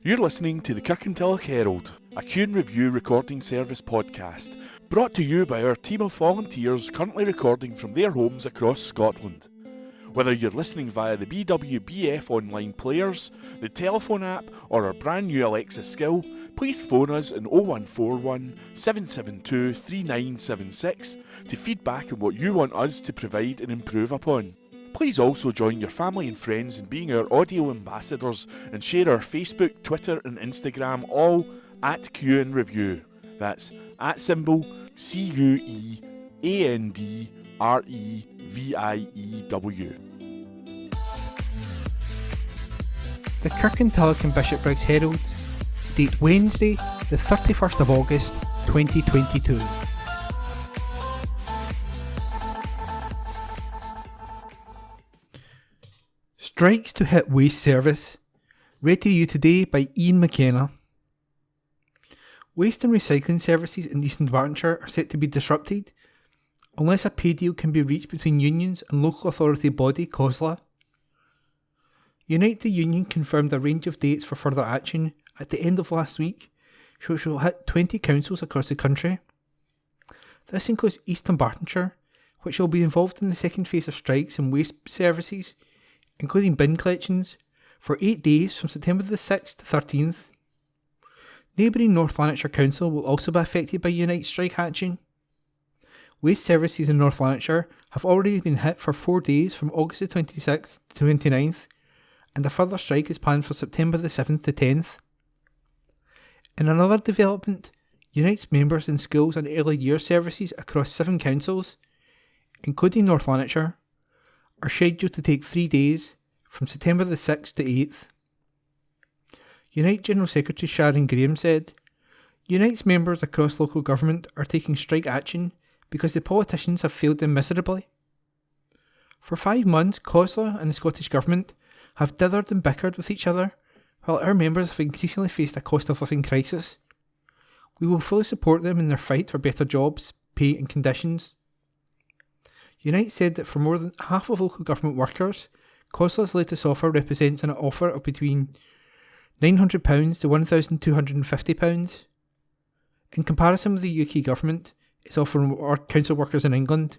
You're listening to the Kirkintilloch Herald, a Q & Review recording service podcast, brought to you by our team of volunteers currently recording from their homes across Scotland. Whether you're listening via the BWBF online players, the telephone app, or our brand new Alexa skill, please phone us on 0141 772 3976 to feedback on what you want us to provide and improve upon. Please also join your family and friends in being our audio ambassadors and share our Facebook, Twitter and Instagram all at Q & Review. That's @ CUEANDREVIEW. The Kirkintilloch and Bishopbriggs Herald, date Wednesday, the 31st of August, 2022. Strikes to hit waste service. Read to you today by Ian McKenna. Waste and recycling services in East Bartonshire are set to be disrupted unless a pay deal can be reached between unions and local authority body COSLA. Unite the Union confirmed a range of dates for further action at the end of last week, which will hit 20 councils across the country. This includes East Bartonshire, which will be involved in the second phase of strikes and waste services, including bin collections, for 8 days from September the 6th to 13th. Neighbouring North Lanarkshire Council will also be affected by Unite's strike action. Waste services in North Lanarkshire have already been hit for 4 days from August the 26th to 29th, and a further strike is planned for September the 7th to 10th. In another development, Unite's members in schools and early years services across 7 councils, including North Lanarkshire, are scheduled to take 3 days from September the 6th to 8th. Unite General Secretary Sharon Graham said, Unite's members across local government are taking strike action because the politicians have failed them miserably. For 5 months, COSLA and the Scottish Government have dithered and bickered with each other, while our members have increasingly faced a cost of living crisis. We will fully support them in their fight for better jobs, pay and conditions. Unite said that for more than half of local government workers, COSLA's latest offer represents an offer of between £900 to £1,250. In comparison with the UK government, it's offering council workers in England,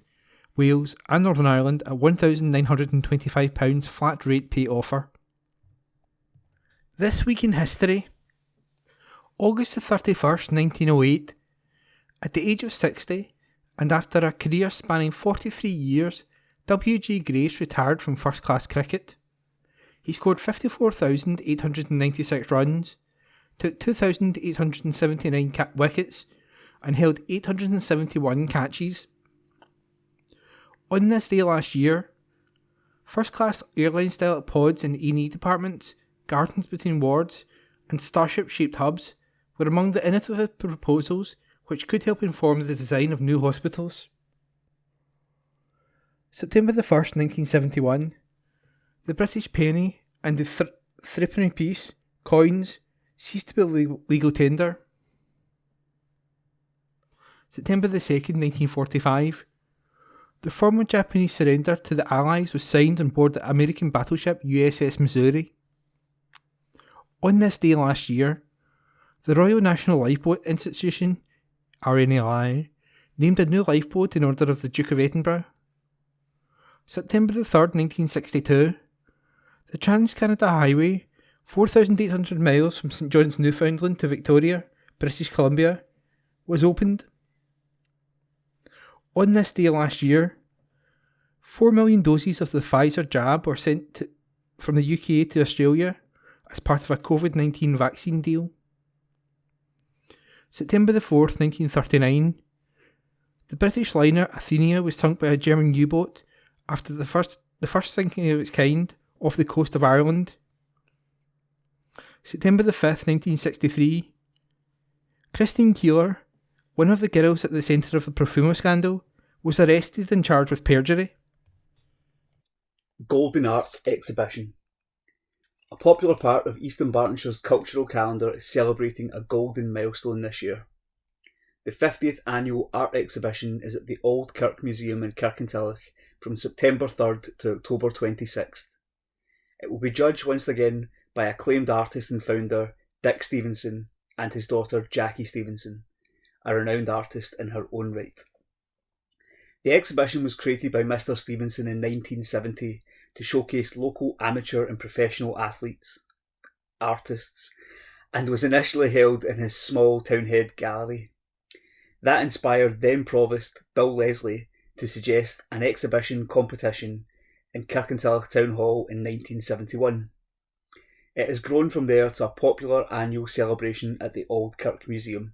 Wales and Northern Ireland a £1,925 flat rate pay offer. This week in history. August the 31st, 1908, at the age of 60, and after a career spanning 43 years, W.G. Grace retired from first-class cricket. He scored 54,896 runs, took 2,879 wickets, and held 871 catches. On this day last year, first-class airline-style pods in A&E departments, gardens between wards, and starship-shaped hubs were among the innovative proposals which could help inform the design of new hospitals. September the 1st, 1971, the British penny and the threepenny piece, coins, ceased to be legal tender. September the 2nd, 1945, the formal Japanese surrender to the Allies was signed on board the American battleship USS Missouri. On this day last year, the Royal National Lifeboat Institution, RNLI, named a new lifeboat in honour of the Duke of Edinburgh. September the 3rd, 1962, the Trans-Canada Highway, 4,800 miles from St John's, Newfoundland to Victoria, British Columbia, was opened. On this day last year, 4 million doses of the Pfizer jab were sent from the UK to Australia as part of a COVID-19 vaccine deal. September the 4th, 1939, the British liner Athenia was sunk by a German U-boat after the first sinking of its kind off the coast of Ireland. September the 5th, 1963, Christine Keeler, one of the girls at the centre of the Profumo scandal, was arrested and charged with perjury. Golden Art Exhibition. A popular part of Eastern Bartonshire's cultural calendar is celebrating a golden milestone this year. The 50th annual art exhibition is at the Old Kirk Museum in Kirkintilloch from September 3rd to October 26th. It will be judged once again by acclaimed artist and founder Dick Stevenson, and his daughter Jackie Stevenson, a renowned artist in her own right. The exhibition was created by Mr. Stevenson in 1970 to showcase local amateur and professional athletes, artists, and was initially held in his small Townhead gallery. That inspired then Provost Bill Leslie to suggest an exhibition competition in Kirkintilloch Town Hall in 1971. It has grown from there to a popular annual celebration at the Old Kirk Museum.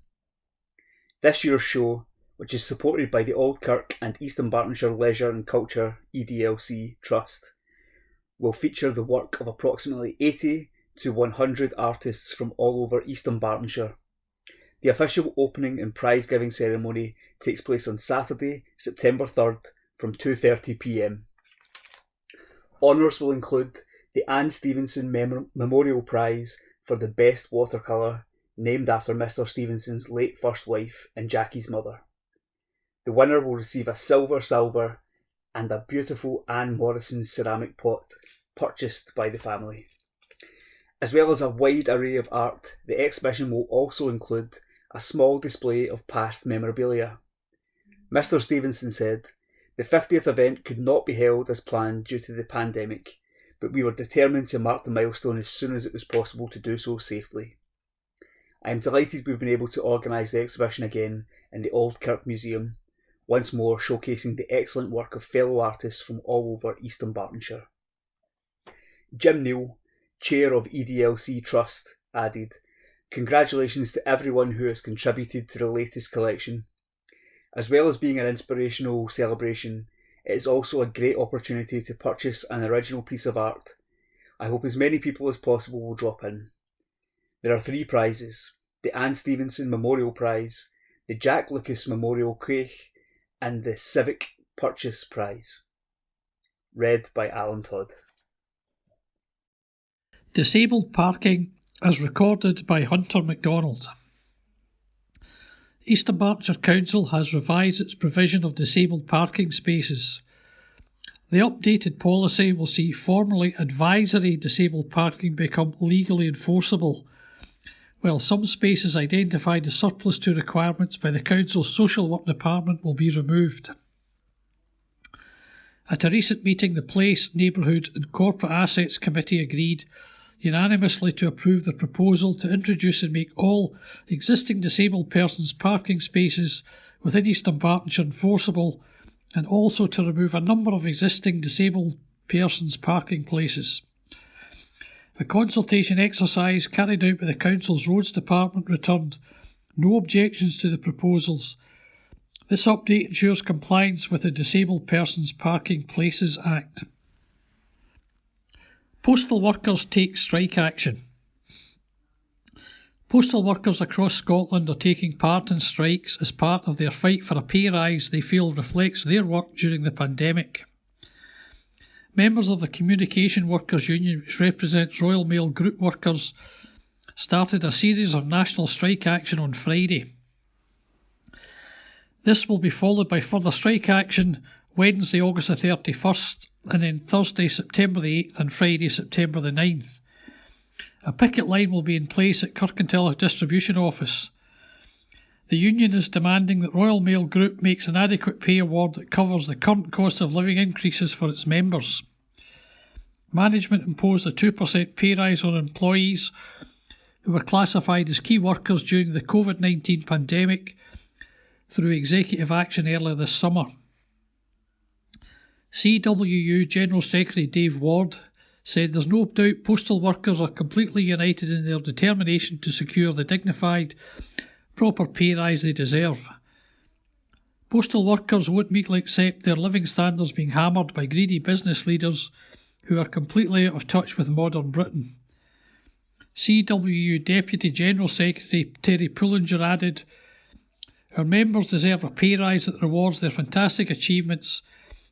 This year's show, which is supported by the Old Kirk and Eastern Bartonshire Leisure and Culture EDLC Trust, will feature the work of approximately 80 to 100 artists from all over Eastern Bartonshire. The official opening and prize giving ceremony takes place on Saturday, September 3rd from 2:30 p.m. Honours will include the Anne Stevenson Memorial Prize for the Best Watercolour, named after Mr. Stevenson's late first wife and Jackie's mother. The winner will receive a silver and a beautiful Anne Morrison ceramic pot purchased by the family. As well as a wide array of art, the exhibition will also include a small display of past memorabilia. Mr. Stevenson said, "The 50th event could not be held as planned due to the pandemic, but we were determined to mark the milestone as soon as it was possible to do so safely. I am delighted we've been able to organise the exhibition again in the Old Kirk Museum, once more showcasing the excellent work of fellow artists from all over Eastern Bartonshire." Jim Neal, Chair of EDLC Trust, added, "Congratulations to everyone who has contributed to the latest collection. As well as being an inspirational celebration, it is also a great opportunity to purchase an original piece of art. I hope as many people as possible will drop in. There are 3 prizes: the Anne Stevenson Memorial Prize, the Jack Lucas Memorial Craich, and the Civic Purchase Prize." Read by Alan Todd. Disabled parking as recorded by Hunter MacDonald. Eastern Bartonshire Council has revised its provision of disabled parking spaces. The updated policy will see formerly advisory disabled parking become legally enforceable, while some spaces identified as surplus to requirements by the Council's Social Work Department will be removed. At a recent meeting, the Place, Neighbourhood and Corporate Assets Committee agreed unanimously to approve the proposal to introduce and make all existing disabled persons parking spaces within Eastern Bartonshire enforceable, and also to remove a number of existing disabled persons parking places. A consultation exercise carried out by the Council's Roads Department returned no objections to the proposals. This update ensures compliance with the Disabled Persons Parking Places Act. Postal workers take strike action. Postal workers across Scotland are taking part in strikes as part of their fight for a pay rise they feel reflects their work during the pandemic. Members of the Communication Workers Union, which represents Royal Mail Group workers, started a series of national strike action on Friday. This will be followed by further strike action Wednesday, August the 31st, and then Thursday, September the 8th and Friday, September the 9th. A picket line will be in place at Kirkintilloch Distribution Office. The union is demanding that Royal Mail Group makes an adequate pay award that covers the current cost of living increases for its members. Management imposed a 2% pay rise on employees who were classified as key workers during the COVID-19 pandemic through executive action earlier this summer. CWU General Secretary Dave Ward said there's no doubt postal workers are completely united in their determination to secure the dignified, proper pay rise they deserve. Postal workers won't meekly accept their living standards being hammered by greedy business leaders who are completely out of touch with modern Britain. CWU Deputy General Secretary Terry Pullinger added, "Our members deserve a pay rise that rewards their fantastic achievements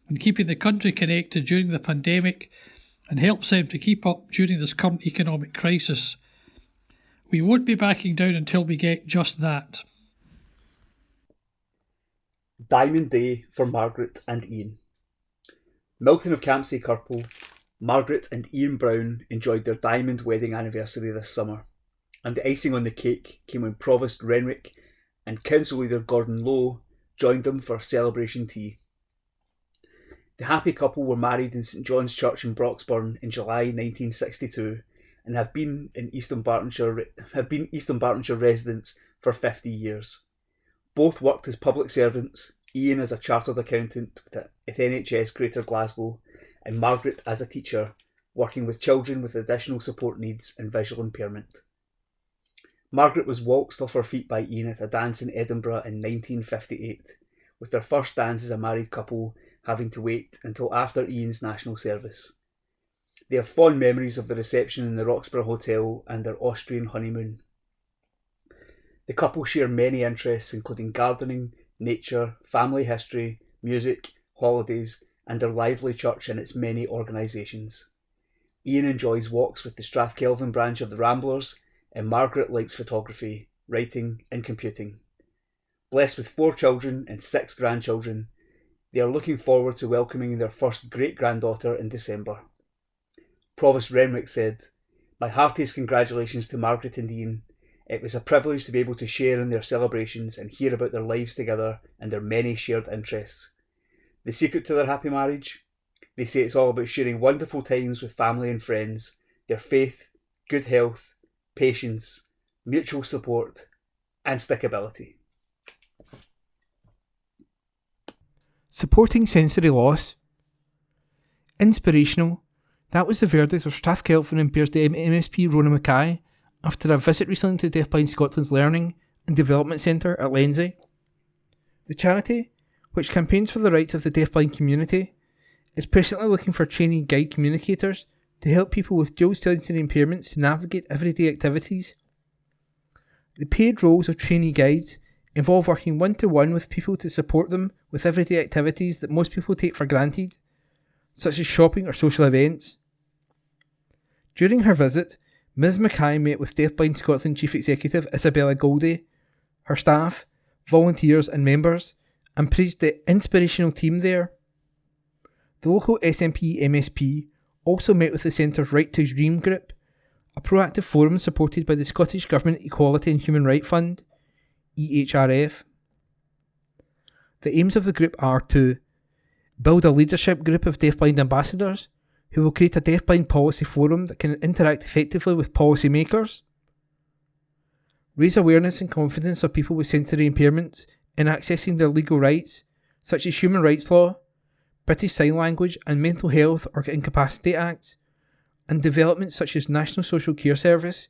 in keeping the country connected during the pandemic and helps them to keep up during this current economic crisis. We won't be backing down until we get just that." Diamond Day for Margaret and Ian. Milton of Campsie Kirkle, Margaret and Ian Brown enjoyed their diamond wedding anniversary this summer. and the icing on the cake came when Provost Renwick and Council Leader Gordon Lowe joined them for celebration tea. The happy couple were married in St John's Church in Broxburn in July 1962 and have been Eastern Bartonshire residents for 50 years. Both worked as public servants, Ian as a chartered accountant at NHS Greater Glasgow and Margaret as a teacher, working with children with additional support needs and visual impairment. Margaret was waltzed off her feet by Ian at a dance in Edinburgh in 1958, with their first dance as a married couple having to wait until after Ian's national service. They have fond memories of the reception in the Roxburgh Hotel and their Austrian honeymoon. The couple share many interests including gardening, nature, family history, music, holidays, and their lively church and its many organisations. Ian enjoys walks with the Strathkelvin branch of the Ramblers, and Margaret likes photography, writing and computing. Blessed with 4 children and 6 grandchildren, they are looking forward to welcoming their first great-granddaughter in December. Provost Renwick said, "My heartiest congratulations to Margaret and Ian. It was a privilege to be able to share in their celebrations and hear about their lives together and their many shared interests. The secret to their happy marriage? They say it's all about sharing wonderful times with family and friends, their faith, good health, patience, mutual support, and stickability." Supporting sensory loss. Inspirational. That was the verdict of Strathkelvin and Bearsday MSP Rona Mackay after a visit recently to Deafblind Scotland's Learning and Development Centre at Lenzie. The charity, which campaigns for the rights of the deafblind community, is presently looking for trainee guide communicators to help people with dual sensory impairments to navigate everyday activities. The paid roles of trainee guides involve working one-to-one with people to support them with everyday activities that most people take for granted, such as shopping or social events. During her visit, Ms Mackay met with Deafblind Scotland Chief Executive Isabella Goldie, her staff, volunteers and members, and praised the inspirational team there. The local SNP MSP also met with the Centre's Right to Dream group, a proactive forum supported by the Scottish Government Equality and Human Rights Fund, EHRF. The aims of the group are to build a leadership group of deafblind ambassadors who will create a deafblind policy forum that can interact effectively with policymakers, raise awareness and confidence of people with sensory impairments in accessing their legal rights, such as human rights law, British Sign Language and Mental Health or Incapacity Acts, and developments such as National Social Care Service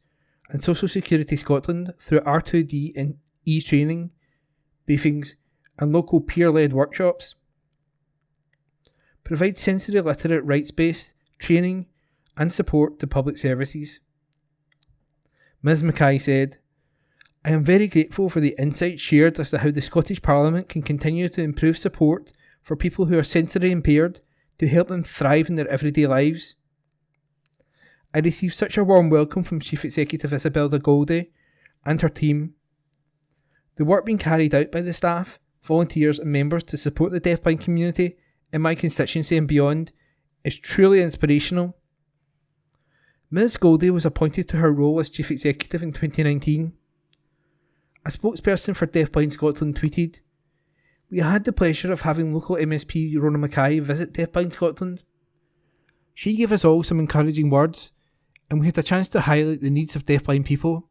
and Social Security Scotland through R2D and e-training, briefings and local peer-led workshops. Provide sensory literate rights-based training and support to public services. Ms Mackay said, "I am very grateful for the insights shared as to how the Scottish Parliament can continue to improve support for people who are sensory impaired to help them thrive in their everyday lives. I received such a warm welcome from Chief Executive Isabella Goldie and her team. The work being carried out by the staff, volunteers and members to support the deafblind community in my constituency and beyond is truly inspirational." Ms Goldie was appointed to her role as Chief Executive in 2019. A spokesperson for Deafblind Scotland tweeted, "We had the pleasure of having local MSP Rona Mackay visit Deafblind Scotland. She gave us all some encouraging words, and we had a chance to highlight the needs of deafblind people."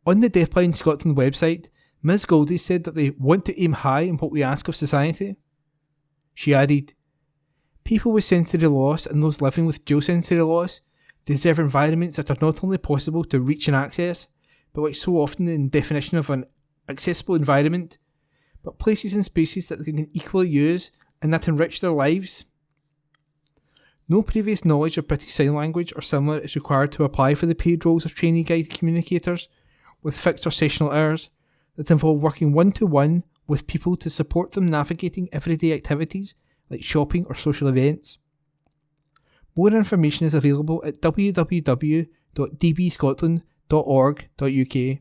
On the Deafblind Scotland website, Ms Goldie said that they want to aim high in what we ask of society. She added, "People with sensory loss and those living with dual sensory loss deserve environments that are not only possible to reach and access, but which so often in definition of an accessible environment, but places and spaces that they can equally use and that enrich their lives. No previous knowledge of British Sign Language or similar is required to apply for the paid roles of trainee guide communicators with fixed or sessional hours that involve working one-to-one with people to support them navigating everyday activities like shopping or social events. More information is available at www.dbscotland.org.uk.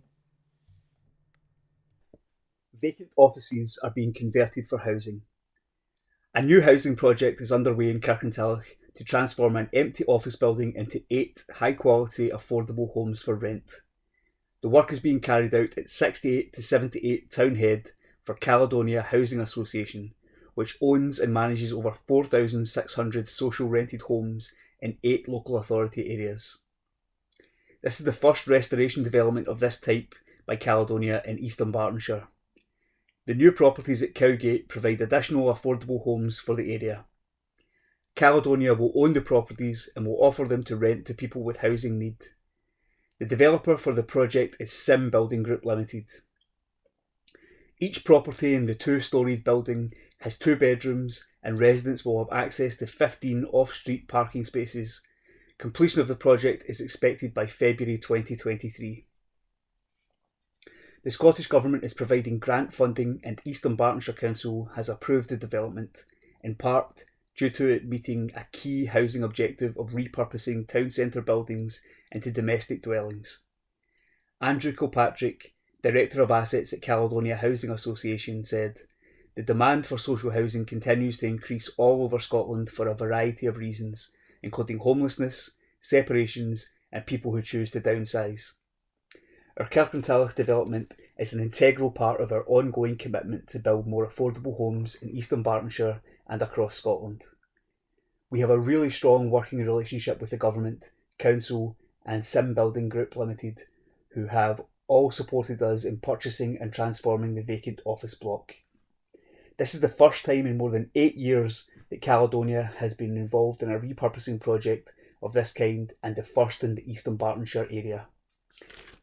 Vacant offices are being converted for housing. A new housing project is underway in Kirkintilloch to transform an empty office building into 8 high-quality, affordable homes for rent. The work is being carried out at 68 to 78 Townhead for Caledonia Housing Association, which owns and manages over 4,600 social rented homes in 8 local authority areas. This is the first restoration development of this type by Caledonia in Eastern Bartonshire. The new properties at Cowgate provide additional affordable homes for the area. Caledonia will own the properties and will offer them to rent to people with housing need. The developer for the project is Sim Building Group Limited. Each property in the 2-storied building has 2 bedrooms, and residents will have access to 15 off-street parking spaces. Completion of the project is expected by February 2023. The Scottish Government is providing grant funding, and Eastern Bartonshire Council has approved the development, in part due to it meeting a key housing objective of repurposing town centre buildings into domestic dwellings. Andrew Kilpatrick, Director of Assets at Caledonia Housing Association, said, "The demand for social housing continues to increase all over Scotland for a variety of reasons, including homelessness, separations, and people who choose to downsize. Our Kirkintilloch development is an integral part of our ongoing commitment to build more affordable homes in Eastern Bartonshire and across Scotland. We have a really strong working relationship with the Government, Council and Sim Building Group Limited, who have all supported us in purchasing and transforming the vacant office block. This is the first time in more than 8 years that Caledonia has been involved in a repurposing project of this kind, and the first in the Eastern Bartonshire area."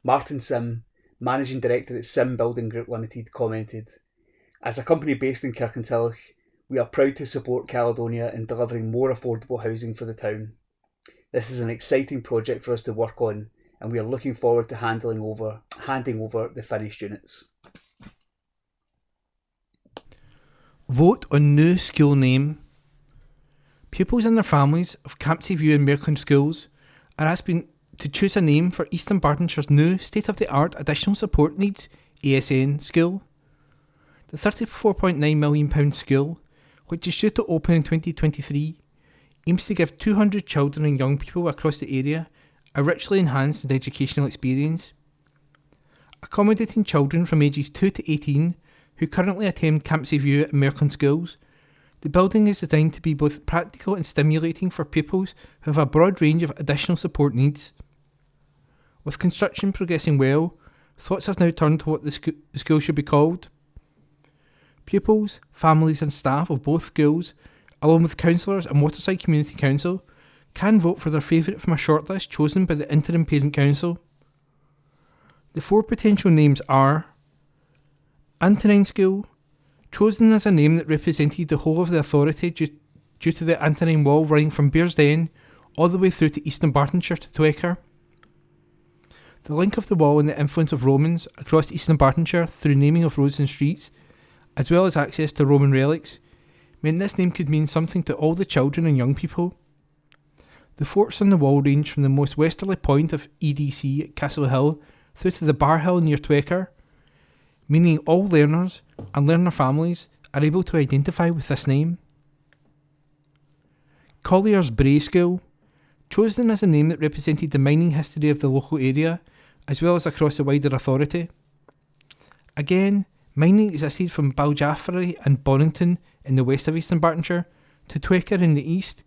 Martin Sim, Managing Director at Sim Building Group Limited, commented, "As a company based in Kirkintilloch, we are proud to support Caledonia in delivering more affordable housing for the town. This is an exciting project for us to work on, and we are looking forward to handing over the finished units." Vote on new school name. Pupils and their families of Campsie View and Merklyn schools are asking to choose a name for Eastern Bartonshire's new state-of-the-art Additional Support Needs ASN school. The £34.9 million school, which is due to open in 2023, aims to give 200 children and young people across the area a richly enhanced educational experience. Accommodating children from ages 2 to 18 who currently attend Campsie View and Merklyn schools, the building is designed to be both practical and stimulating for pupils who have a broad range of additional support needs. With construction progressing well, thoughts have now turned to what the school should be called. Pupils, families and staff of both schools, along with councillors and Waterside Community Council, can vote for their favourite from a shortlist chosen by the Interim Parent Council. The 4 potential names are: Antonine School, chosen as a name that represented the whole of the authority due to the Antonine Wall running from Bearsden all the way through to Eastern Bartonshire to Twecker. The link of the wall and the influence of Romans across Eastern Bartonshire through naming of roads and streets, as well as access to Roman relics, meant this name could mean something to all the children and young people. The forts on the wall range from the most westerly point of EDC at Castle Hill through to the Bar Hill near Twecker, meaning all learners and learner families are able to identify with this name. Collier's Bray School, chosen as a name that represented the mining history of the local area, as well as across the wider authority. Again, mining existed from Baljaffray and Bonington in the west of Eastern Bartonshire to Twecker in the east.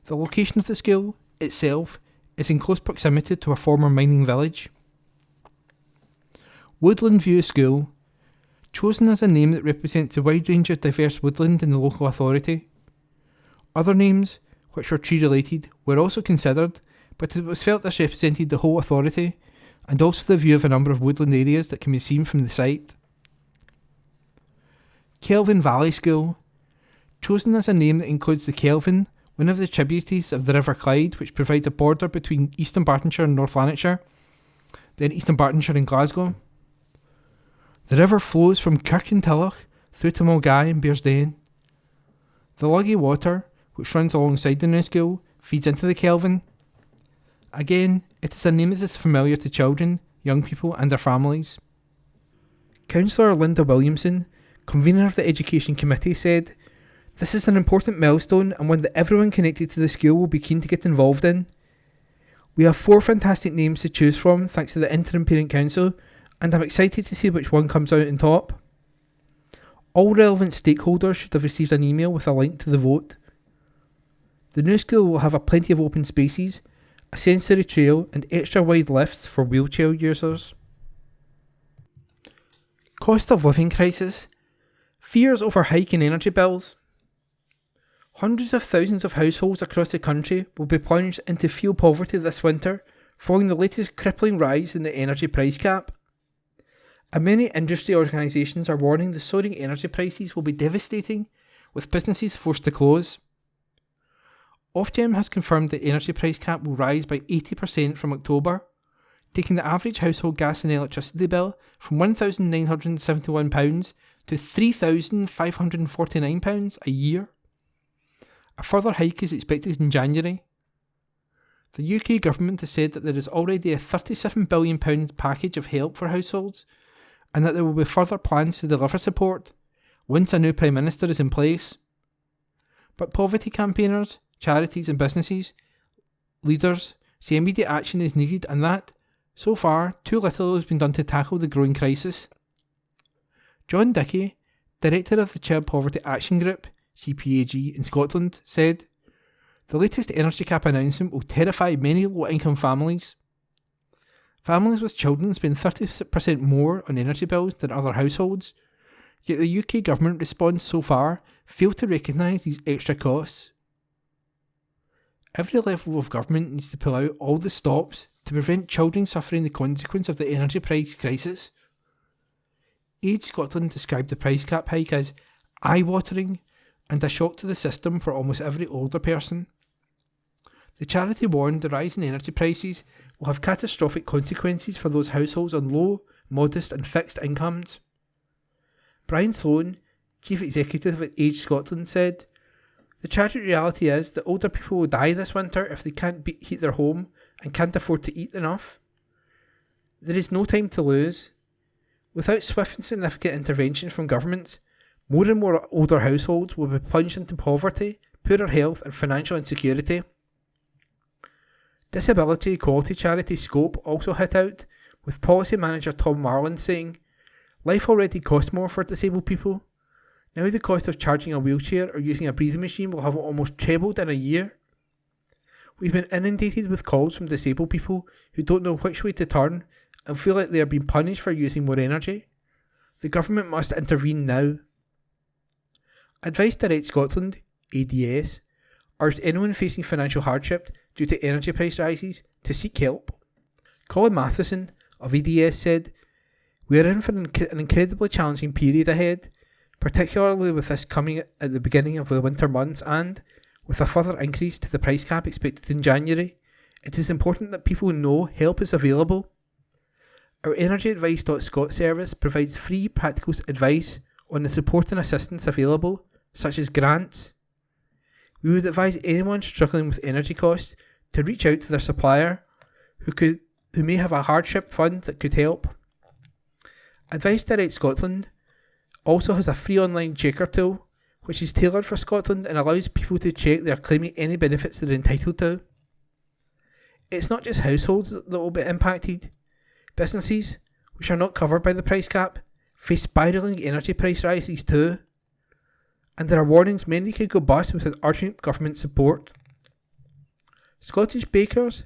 The location of the school itself is in close proximity to a former mining village. Woodland View School, chosen as a name that represents a wide range of diverse woodland in the local authority. Other names, which were tree related, were also considered, but it was felt this represented the whole authority, and also the view of a number of woodland areas that can be seen from the site. Kelvin Valley School, chosen as a name that includes the Kelvin, one of the tributaries of the River Clyde, which provides a border between Eastern Bartonshire and North Lanarkshire, then Eastern Bartonshire and Glasgow. The river flows from Kirkintilloch through to Mulgai and Bearsden. The Luggy Water, which runs alongside the new school, feeds into the Kelvin. Again, it is a name that is familiar to children, young people and their families. Councillor Linda Williamson, convener of the Education Committee, said, This is an important milestone and one that everyone connected to the school will be keen to get involved in. We have 4 fantastic names to choose from thanks to the Interim Parent Council, and I'm excited to see which one comes out on top. All relevant stakeholders should have received an email with a link to the vote. The new school will have plenty of open spaces, a sensory trail and extra wide lifts for wheelchair users. Cost of living crisis. Fears over hiking energy bills. Hundreds of thousands of households across the country will be plunged into fuel poverty this winter following the latest crippling rise in the energy price cap. And many industry organisations are warning the soaring energy prices will be devastating, with businesses forced to close. Ofgem has confirmed the energy price cap will rise by 80% from October, taking the average household gas and electricity bill from £1,971 to £3,549 a year. A further hike is expected in January. The UK government has said that there is already a £37 billion package of help for households, and that there will be further plans to deliver support once a new Prime Minister is in place. But poverty campaigners, charities and businesses leaders say immediate action is needed, and that, so far, too little has been done to tackle the growing crisis. John Dickey, director of the Child Poverty Action Group, CPAG, in Scotland, said, "The latest energy cap announcement will terrify many low-income families. Families with children spend 30% more on energy bills than other households, yet the UK government response so far failed to recognise these extra costs. Every level of government needs to pull out all the stops to prevent children suffering the consequence of the energy price crisis." Age Scotland described the price cap hike as eye-watering and a shock to the system for almost every older person. The charity warned the rise in energy prices will have catastrophic consequences for those households on low, modest and fixed incomes. Brian Sloan, Chief Executive at Age Scotland, said, "The tragic reality is that older people will die this winter if they can't heat their home and can't afford to eat enough. There is no time to lose. Without swift and significant intervention from governments, more and more older households will be plunged into poverty, poorer health and financial insecurity." Disability equality charity Scope also hit out, with policy manager Tom Marland saying, "Life already costs more for disabled people. Now the cost of charging a wheelchair or using a breathing machine will have almost trebled in a year. We've been inundated with calls from disabled people who don't know which way to turn and feel like they are being punished for using more energy. The government must intervene now." Advice Direct Scotland, ADS, urged anyone facing financial hardship due to energy price rises to seek help. Colin Matheson of ADS said, "We are in for an incredibly challenging period ahead, particularly with this coming at the beginning of the winter months and, with a further increase to the price cap expected in January, it is important that people know help is available. Our energyadvice.scot service provides free practical advice on the support and assistance available, such as grants. We would advise anyone struggling with energy costs to reach out to their supplier who may have a hardship fund that could help." Advice Direct Scotland also has a free online checker tool, which is tailored for Scotland and allows people to check they are claiming any benefits they're entitled to. It's not just households that will be impacted. Businesses, which are not covered by the price cap, face spiralling energy price rises too, and there are warnings many could go bust without urgent government support. Scottish Bakers,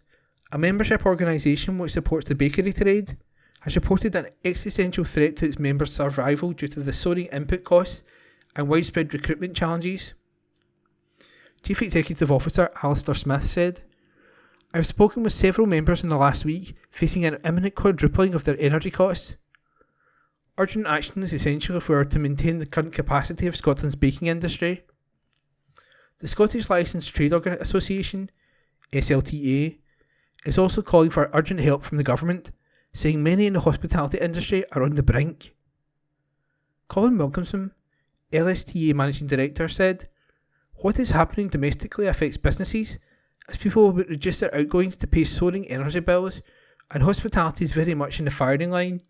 a membership organisation which supports the bakery trade, has reported an existential threat to its members' survival due to the soaring input costs and widespread recruitment challenges. Chief Executive Officer Alistair Smith said, "I've spoken with several members in the last week facing an imminent quadrupling of their energy costs. Urgent action is essential if we are to maintain the current capacity of Scotland's baking industry." The Scottish Licensed Trade Association, SLTA, is also calling for urgent help from the government, saying many in the hospitality industry are on the brink. Colin Wilkinson, LSTA Managing Director, said, "What is happening domestically affects businesses, as people will reduce their outgoings to pay soaring energy bills, and hospitality is very much in the firing line.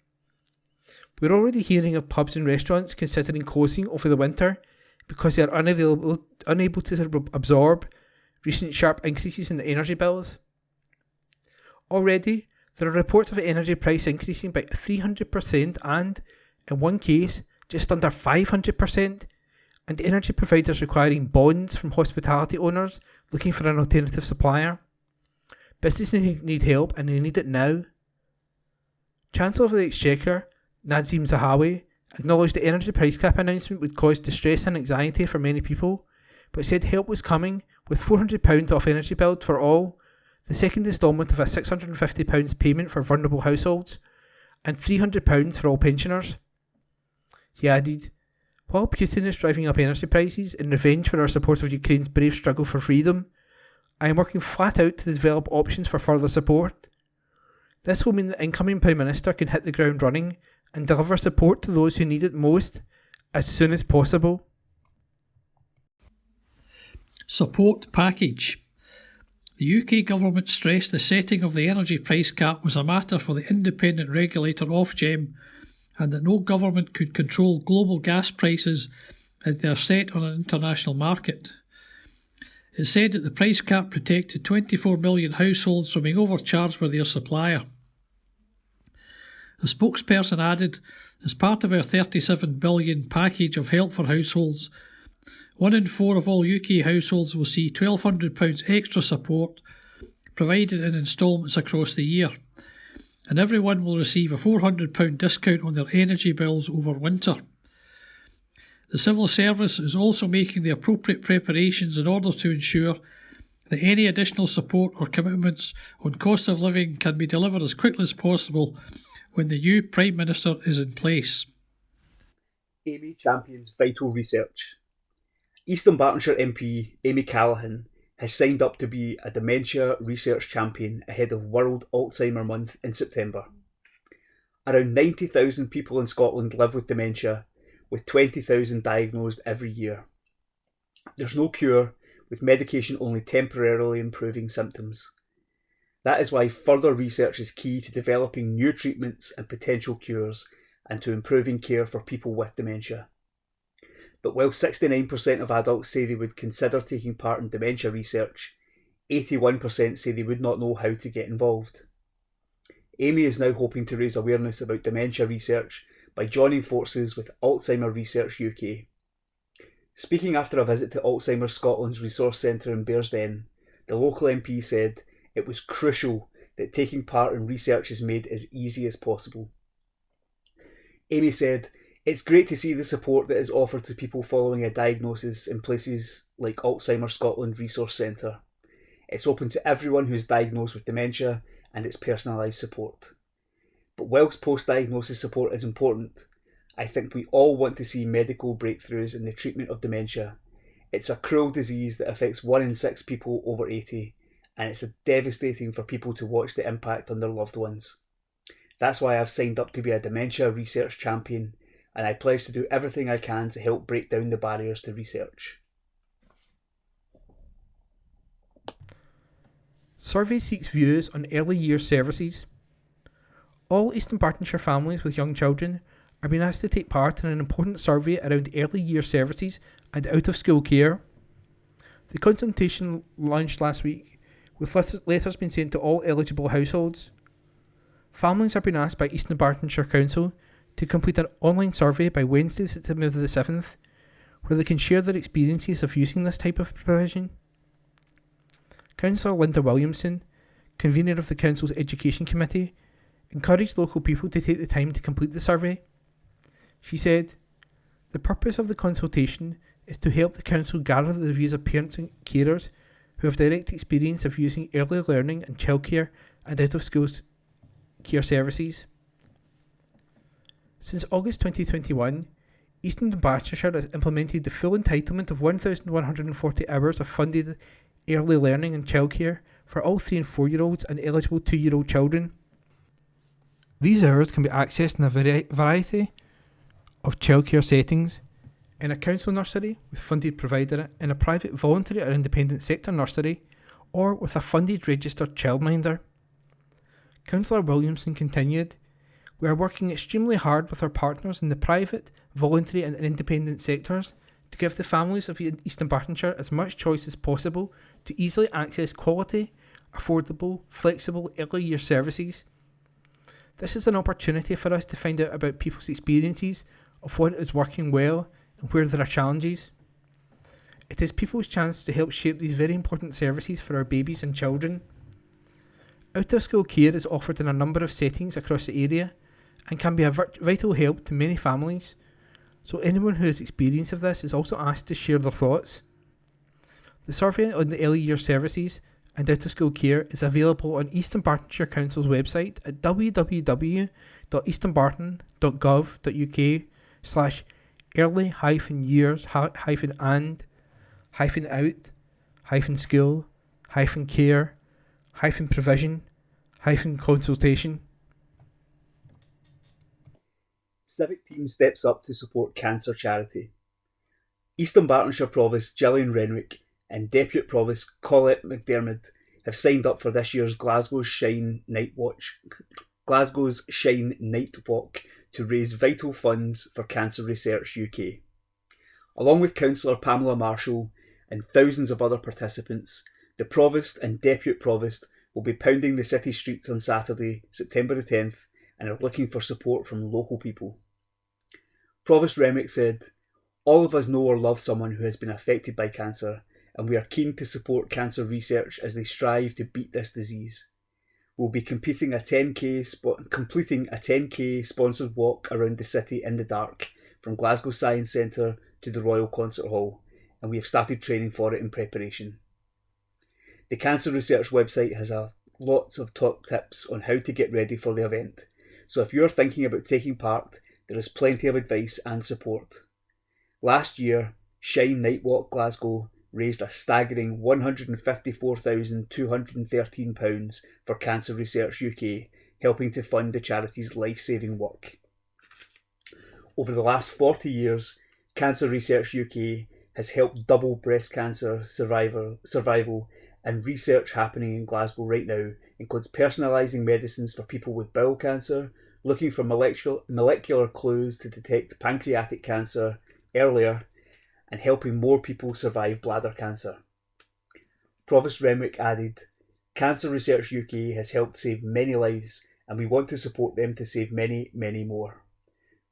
We're already hearing of pubs and restaurants considering closing over the winter, because they are unable to absorb recent sharp increases in the energy bills. Already, there are reports of energy price increasing by 300% and, in one case, just under 500%, and energy providers requiring bonds from hospitality owners looking for an alternative supplier. Businesses need help and they need it now. Chancellor of the Exchequer, Nazim Zahawi, acknowledged the energy price cap announcement would cause distress and anxiety for many people, but said help was coming with £400 off energy bill for all, the second instalment of a £650 payment for vulnerable households, and £300 for all pensioners. He added, "While Putin is driving up energy prices in revenge for our support of Ukraine's brave struggle for freedom, I am working flat out to develop options for further support. This will mean the incoming Prime Minister can hit the ground running and deliver support to those who need it most as soon as possible." Support package. The UK government stressed the setting of the energy price cap was a matter for the independent regulator Ofgem, and that no government could control global gas prices as they are set on an international market. It said that the price cap protected 24 million households from being overcharged by their supplier. The spokesperson added, as part of our £37 billion package of help for households, 1 in 4 of all UK households will see £1,200 extra support provided in instalments across the year, and everyone will receive a £400 discount on their energy bills over winter. The civil service is also making the appropriate preparations in order to ensure that any additional support or commitments on cost of living can be delivered as quickly as possible when the new Prime Minister is in place. Amy champions vital research. East Dunbartonshire MP Amy Callaghan has signed up to be a dementia research champion ahead of World Alzheimer Month in September. Around 90,000 people in Scotland live with dementia, with 20,000 diagnosed every year. There's no cure, with medication only temporarily improving symptoms. That is why further research is key to developing new treatments and potential cures, and to improving care for people with dementia. But while 69% of adults say they would consider taking part in dementia research, 81% say they would not know how to get involved. Amy is now hoping to raise awareness about dementia research by joining forces with Alzheimer Research UK. Speaking after a visit to Alzheimer Scotland's resource centre in Bearsden, the local MP said it was crucial that taking part in research is made as easy as possible. Amy said, "It's great to see the support that is offered to people following a diagnosis in places like Alzheimer Scotland Resource Centre. It's open to everyone who is diagnosed with dementia and it's personalised support. But whilst post-diagnosis support is important, I think we all want to see medical breakthroughs in the treatment of dementia. It's a cruel disease that affects 1 in 6 people over 80, and it's devastating for people to watch the impact on their loved ones. That's why I've signed up to be a dementia research champion, and I pledge to do everything I can to help break down the barriers to research." Survey seeks views on early years services. All East Dunbartonshire families with young children are being asked to take part in an important survey around early years services and out-of-school care. The consultation launched last week, with letters being sent to all eligible households. Families are being asked by East Dunbartonshire Council to complete an online survey by Wednesday, September the 7th, where they can share their experiences of using this type of provision. Councillor Linda Williamson, convener of the Council's Education Committee, encouraged local people to take the time to complete the survey. She said, "The purpose of the consultation is to help the Council gather the views of parents and carers who have direct experience of using early learning and childcare and out-of-school care services." Since August 2021, Eastern Dunbartonshire has implemented the full entitlement of 1,140 hours of funded early learning and childcare for all 3 and 4-year-olds and eligible 2-year-old children. These hours can be accessed in a variety of childcare settings: in a council nursery with funded provider, in a private voluntary or independent sector nursery, or with a funded registered childminder. Councillor Williamson continued, "We are working extremely hard with our partners in the private, voluntary and independent sectors to give the families of Eastern Bartonshire as much choice as possible to easily access quality, affordable, flexible early year services. This is an opportunity for us to find out about people's experiences of what is working well and where there are challenges. It is people's chance to help shape these very important services for our babies and children. Out of school care is offered in a number of settings across the area and can be a vital help to many families, so anyone who has experience of this is also asked to share their thoughts. The survey on the early year services and out of school care is available on Eastern Bartonshire Council's website at www.easternbarton.gov.uk/early-years-and--school-provision-consultation. Civic team steps up to support cancer charity. Eastern Bartonshire Provost Gillian Renwick and Deputy Provost Colette McDermott have signed up for this year's Glasgow's Shine Night Walk to raise vital funds for Cancer Research UK. Along with Councillor Pamela Marshall and thousands of other participants, the Provost and Deputy Provost will be pounding the city streets on Saturday, September the 10th, and are looking for support from local people. Provost Renwick said, "All of us know or love someone who has been affected by cancer, and we are keen to support cancer research as they strive to beat this disease. We'll be completing a 10k sponsored walk around the city in the dark, from Glasgow Science Centre to the Royal Concert Hall, and we have started training for it in preparation." The Cancer Research website has lots of top tips on how to get ready for the event, so if you're thinking about taking part, there is plenty of advice and support. Last year, Shine Night Walk Glasgow raised a staggering £154,213 for Cancer Research UK, helping to fund the charity's life-saving work. Over the last 40 years, Cancer Research UK has helped double breast cancer survival, and research happening in Glasgow right now includes personalising medicines for people with bowel cancer, looking for molecular clues to detect pancreatic cancer earlier, and helping more people survive bladder cancer. Provost Renwick added, "Cancer Research UK has helped save many lives, and we want to support them to save many, many more.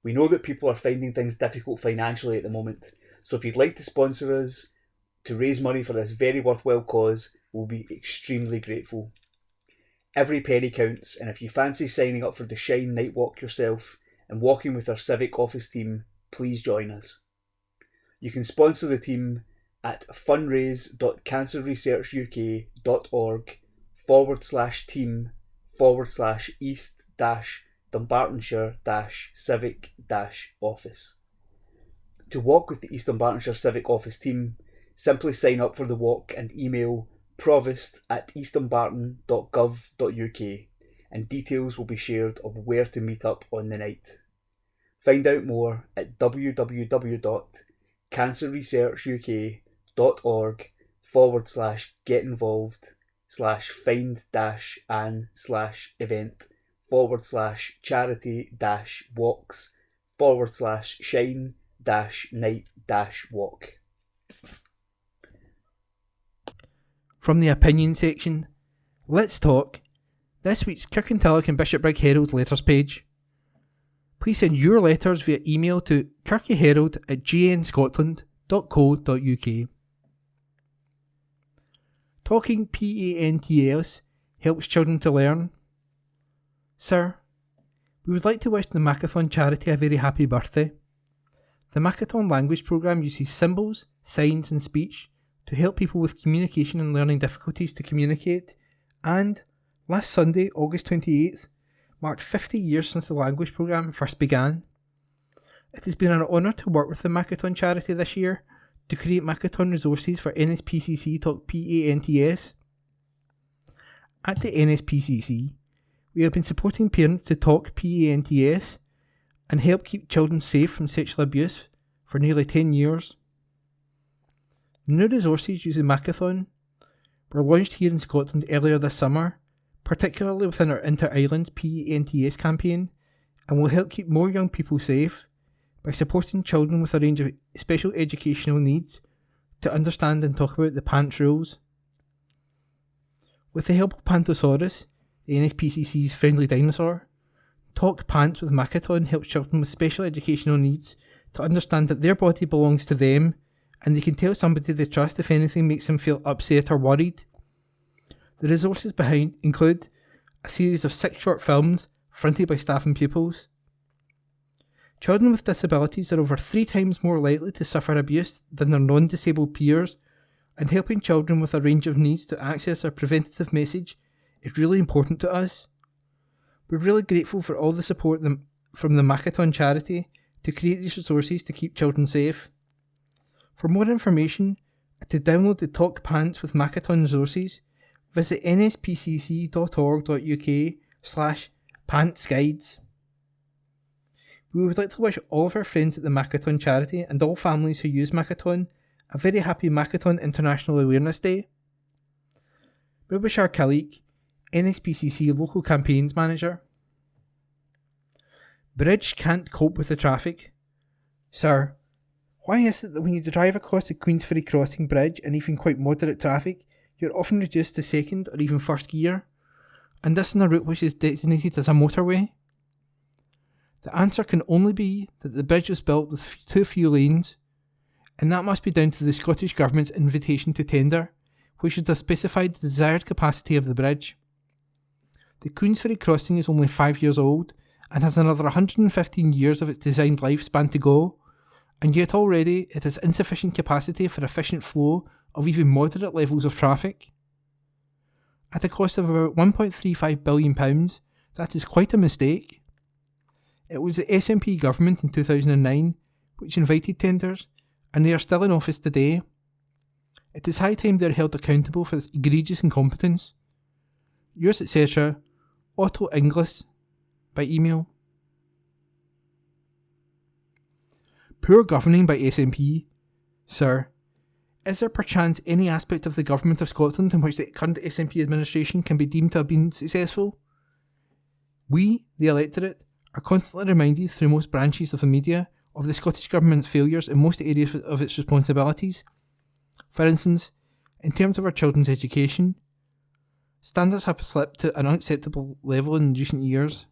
We know that people are finding things difficult financially at the moment, so if you'd like to sponsor us to raise money for this very worthwhile cause, we'll be extremely grateful. Every penny counts, and if you fancy signing up for the Shine Night Walk yourself and walking with our civic office team, please join us. You can sponsor the team at fundraise.cancerresearchuk.org/team/Dumbartonshire-civic-office. To walk with the Eastern Bartonshire Civic Office team, simply sign up for the walk and email provost@easternbarton.gov.uk, and details will be shared of where to meet up on the night. Find out more at www.cancerresearchuk.org/get-involved/find-an/event/charity-walks/shine-night-walk. From the opinion section, let's talk this week's Kirkintilloch and Bishopbriggs Herald letters page. Please send your letters via email to kirkyherald@gnscotland.co.uk. Talking PANTS helps children to learn. Sir, we would like to wish the Macathon charity a very happy birthday. The Macathon language programme uses symbols, signs and speech to help people with communication and learning difficulties to communicate, and last Sunday, August 28th, marked 50 years since the language programme first began. It has been an honour to work with the Macathon charity this year to create Macathon resources for NSPCC Talk PANTS. At the NSPCC, we have been supporting parents to talk PANTS and help keep children safe from sexual abuse for nearly 10 years. The new resources using Macathon were launched here in Scotland earlier this summer, particularly within our Inter-Islands PANTS campaign, and will help keep more young people safe by supporting children with a range of special educational needs to understand and talk about the PANTS rules. With the help of Panthosaurus, the NSPCC's friendly dinosaur, Talk Pants with Makaton helps children with special educational needs to understand that their body belongs to them and they can tell somebody they trust if anything makes them feel upset or worried. The resources behind include a series of 6 short films fronted by staff and pupils. Children with disabilities are over 3 times more likely to suffer abuse than their non-disabled peers, and helping children with a range of needs to access our preventative message is really important to us. We're really grateful for all the support from the Makaton charity to create these resources to keep children safe. For more information and to download the Talk Pants with Makaton resources, visit nspcc.org.uk/pantsguides. We would like to wish all of our friends at the Makaton charity and all families who use Makaton a very happy Makaton International Awareness Day. Mubashar Khalik, NSPCC Local Campaigns Manager. Bridge can't cope with the traffic. Sir, why is it that when you drive across the Queensferry Crossing Bridge in even quite moderate traffic, you're often reduced to second or even first gear, and this in a route which is designated as a motorway? The answer can only be that the bridge was built with too few lanes, and that must be down to the Scottish Government's invitation to tender, which should have specified the desired capacity of the bridge. The Queensferry Crossing is only 5 years old, and has another 115 years of its designed lifespan to go, and yet already it has insufficient capacity for efficient flow of even moderate levels of traffic. At a cost of about £1.35 billion, that is quite a mistake. It was the SNP government in 2009 which invited tenders, and they are still in office today. It is high time they are held accountable for this egregious incompetence. Yours, etc., Otto Inglis, by email. Poor governing by SNP. Sir, is there perchance any aspect of the government of Scotland in which the current SNP administration can be deemed to have been successful? We, the electorate, are constantly reminded through most branches of the media of the Scottish Government's failures in most areas of its responsibilities. For instance, in terms of our children's education, standards have slipped to an unacceptable level in recent years.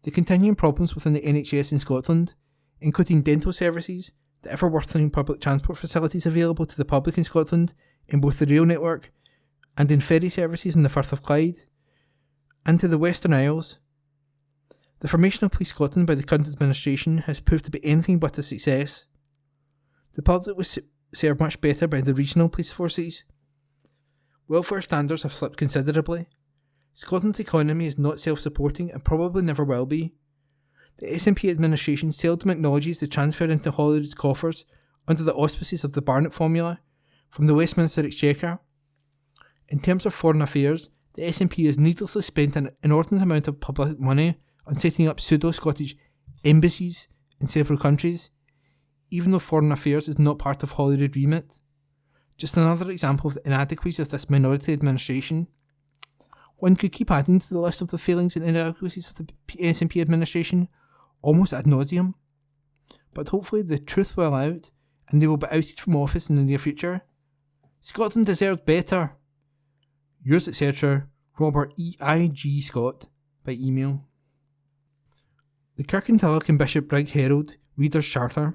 The continuing problems within the NHS in Scotland, including dental services, the ever-worsening public transport facilities available to the public in Scotland in both the rail network and in ferry services in the Firth of Clyde, and to the Western Isles. The formation of Police Scotland by the current administration has proved to be anything but a success. The public was served much better by the regional police forces. Welfare standards have slipped considerably. Scotland's economy is not self-supporting and probably never will be. The SNP administration seldom acknowledges the transfer into Holyrood's coffers under the auspices of the Barnett Formula from the Westminster Exchequer. In terms of foreign affairs, the SNP has needlessly spent an inordinate amount of public money on setting up pseudo-Scottish embassies in several countries, even though foreign affairs is not part of Holyrood remit. Just another example of the inadequacies of this minority administration. One could keep adding to the list of the failings and inadequacies of the SNP administration, almost ad nauseum. But hopefully the truth will out, and they will be ousted from office in the near future. Scotland deserves better. Yours, etc., Robert E.I.G. Scott, by email. The Kirkintilloch and Bishopbriggs Herald Reader's Charter.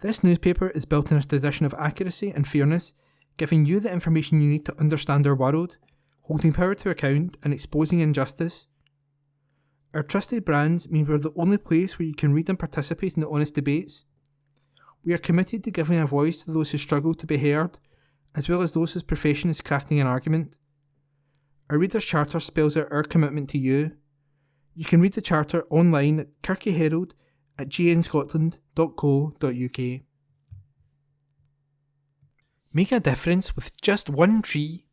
This newspaper is built in a tradition of accuracy and fairness, giving you the information you need to understand our world, holding power to account and exposing injustice. Our trusted brands mean we're the only place where you can read and participate in the honest debates. We are committed to giving a voice to those who struggle to be heard, as well as those whose profession is crafting an argument. Our Reader's Charter spells out our commitment to you. You can read the charter online at kirkyherald@jnscotland.co.uk. Make a difference with just one tree.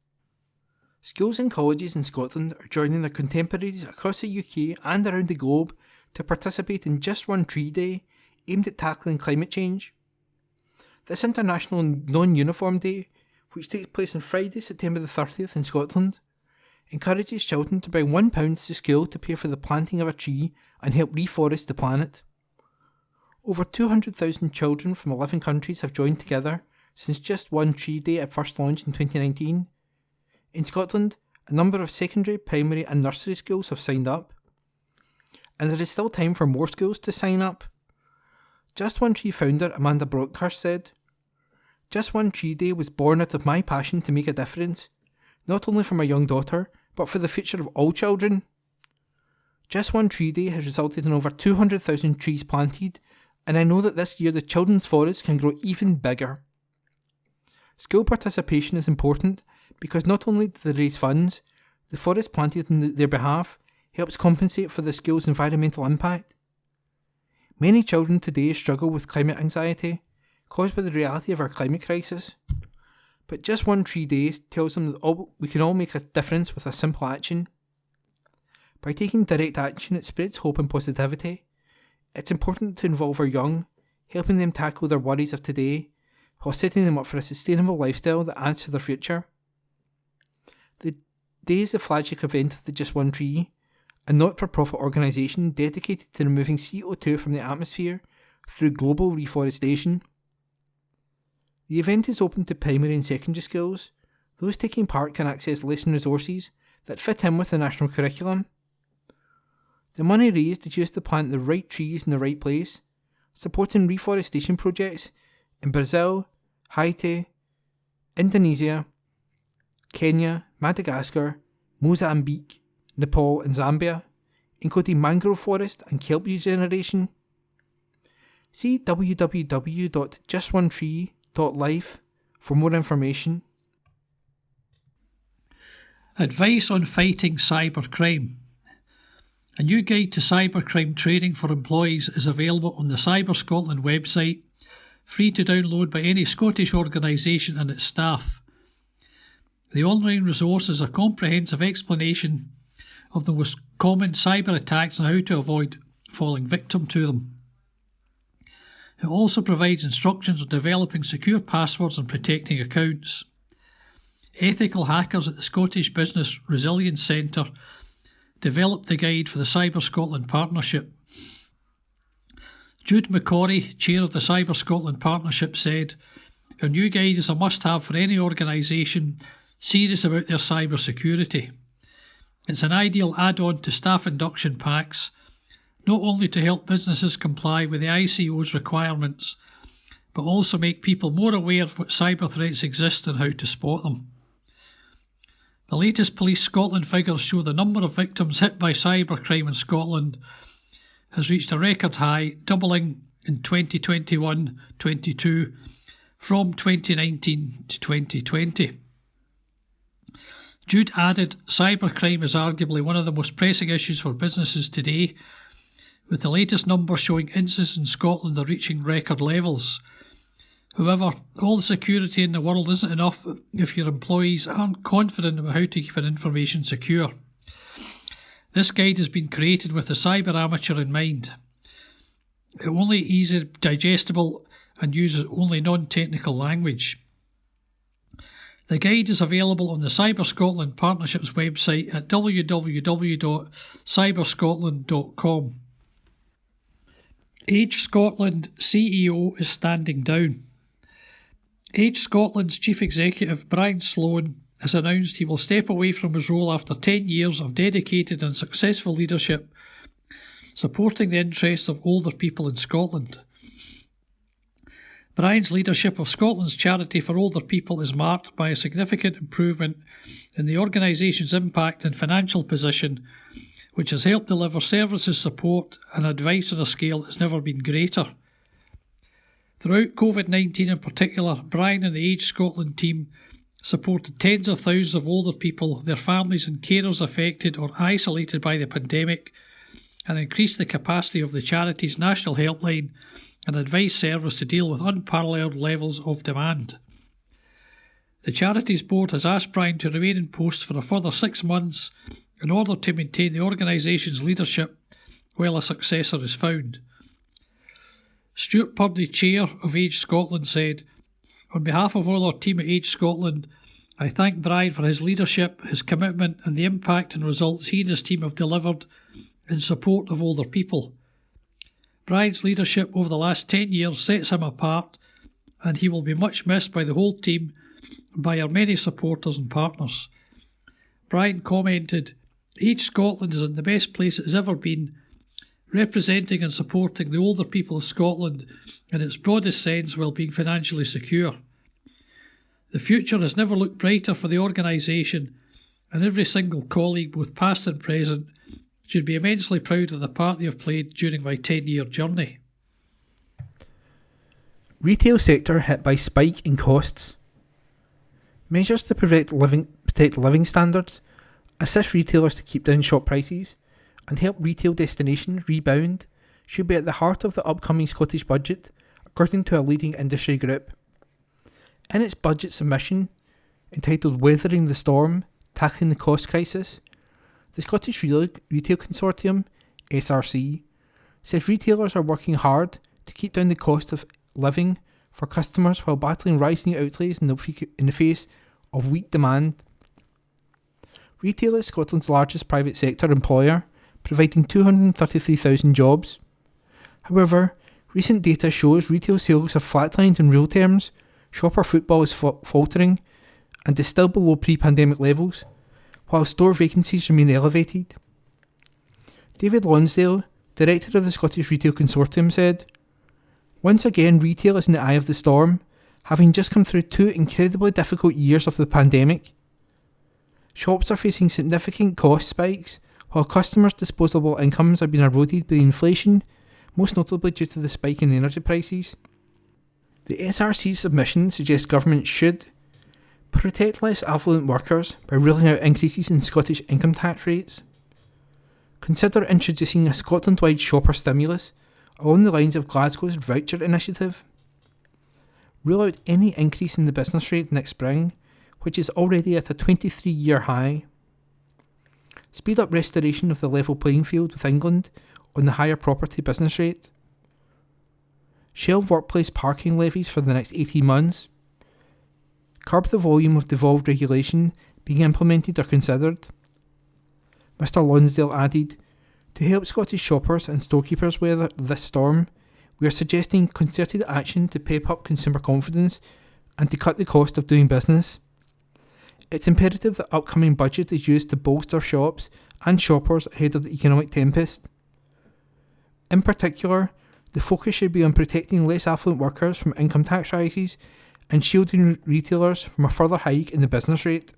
Schools and colleges in Scotland are joining their contemporaries across the UK and around the globe to participate in Just One Tree Day, aimed at tackling climate change. This International Non-Uniform Day, which takes place on Friday, September the 30th in Scotland, encourages children to bring £1 to school to pay for the planting of a tree and help reforest the planet. Over 200,000 children from 11 countries have joined together since Just One Tree Day at first launched in 2019. In Scotland, a number of secondary, primary and nursery schools have signed up. And there is still time for more schools to sign up. Just One Tree founder Amanda Brockhurst said, "Just One Tree Day was born out of my passion to make a difference, not only for my young daughter, but for the future of all children. Just One Tree Day has resulted in over 200,000 trees planted, and I know that this year the children's forest can grow even bigger." School participation is important because not only do they raise funds, the forest planted on their behalf helps compensate for the school's environmental impact. Many children today struggle with climate anxiety, caused by the reality of our climate crisis. But Just One Tree Day tells them that we can all make a difference with a simple action. By taking direct action, it spreads hope and positivity. It's important to involve our young, helping them tackle their worries of today, while setting them up for a sustainable lifestyle that adds to their future. The day is the flagship event of the Just One Tree, a not-for-profit organisation dedicated to removing CO2 from the atmosphere through global reforestation. The event is open to primary and secondary schools. Those taking part can access lesson resources that fit in with the national curriculum. The money raised is used to plant the right trees in the right place, supporting reforestation projects in Brazil, Haiti, Indonesia, Kenya, Madagascar, Mozambique, Nepal and Zambia, including mangrove forest and kelp regeneration. See www.justonetree.life for more information. Advice on fighting cybercrime. A new guide to cybercrime training for employees is available on the Cyber Scotland website, free to download by any Scottish organisation and its staff. The online resource is a comprehensive explanation of the most common cyber attacks and how to avoid falling victim to them. It also provides instructions on developing secure passwords and protecting accounts. Ethical hackers at the Scottish Business Resilience Centre developed the guide for the Cyber Scotland Partnership. Jude McCorry, chair of the Cyber Scotland Partnership, said, "Our new guide is a must-have for any organisation serious about their cyber security. It's an ideal add-on to staff induction packs, not only to help businesses comply with the ICO's requirements, but also make people more aware of what cyber threats exist and how to spot them." The latest Police Scotland figures show the number of victims hit by cybercrime in Scotland has reached a record high, doubling in 2021-22 from 2019 to 2020. Jude added, "Cybercrime is arguably one of the most pressing issues for businesses today, with the latest numbers showing incidents in Scotland are reaching record levels. However, all the security in the world isn't enough if your employees aren't confident about how to keep their information secure. This guide has been created with the cyber amateur in mind. It's only easy, digestible, and uses only non-technical language." The guide is available on the Cyber Scotland Partnership's website at www.cyberscotland.com. Age Scotland CEO is standing down. Age Scotland's Chief Executive Brian Sloan has announced he will step away from his role after 10 years of dedicated and successful leadership supporting the interests of older people in Scotland. Brian's leadership of Scotland's Charity for Older People is marked by a significant improvement in the organisation's impact and financial position, which has helped deliver services, support and advice on a scale that's never been greater. Throughout COVID-19 in particular, Brian and the Age Scotland team supported tens of thousands of older people, their families and carers affected or isolated by the pandemic, and increased the capacity of the charity's national helpline and advice service to deal with unparalleled levels of demand. The charity's board has asked Brian to remain in post for a further 6 months in order to maintain the organisation's leadership while a successor is found. Stuart Purdy, chair of Age Scotland, said, "On behalf of all our team at Age Scotland, I thank Brian for his leadership, his commitment and the impact and results he and his team have delivered in support of older people. Brian's leadership over the last 10 years sets him apart, and he will be much missed by the whole team and by our many supporters and partners. Brian commented, "Age Scotland is in the best place it's ever been, representing and supporting the older people of Scotland in its broadest sense while being financially secure. The future has never looked brighter for the organisation, and every single colleague, both past and present, should be immensely proud of the part they have played during my 10-year journey." Retail sector hit by spike in costs. Measures to protect living standards, assist retailers to keep down shop prices, and help retail destinations rebound should be at the heart of the upcoming Scottish budget, according to a leading industry group. In its budget submission, entitled Weathering the Storm, Tackling the Cost Crisis, the Scottish Retail Consortium, SRC, says retailers are working hard to keep down the cost of living for customers while battling rising outlays in the face of weak demand. Retail is Scotland's largest private sector employer, providing 233,000 jobs. However, recent data shows retail sales have flatlined in real terms, shopper footfall is faltering, and is still below pre-pandemic levels, while store vacancies remain elevated. David Lonsdale, director of the Scottish Retail Consortium, said, "Once again, retail is in the eye of the storm, having just come through 2 incredibly difficult years of the pandemic. Shops are facing significant cost spikes, while customers' disposable incomes are being eroded by inflation, most notably due to the spike in energy prices." The SRC's submission suggests government should protect less affluent workers by ruling out increases in Scottish income tax rates, consider introducing a Scotland-wide shopper stimulus along the lines of Glasgow's voucher initiative, rule out any increase in the business rate next spring, which is already at a 23-year high, speed up restoration of the level playing field with England on the higher property business rate, shelve workplace parking levies for the next 18 months, curb the volume of devolved regulation being implemented or considered. Mr Lonsdale added, "To help Scottish shoppers and storekeepers weather this storm, we are suggesting concerted action to pep up consumer confidence and to cut the cost of doing business. It's imperative that upcoming budget is used to bolster shops and shoppers ahead of the economic tempest. In particular, the focus should be on protecting less affluent workers from income tax rises and shielding retailers from a further hike in the business rate."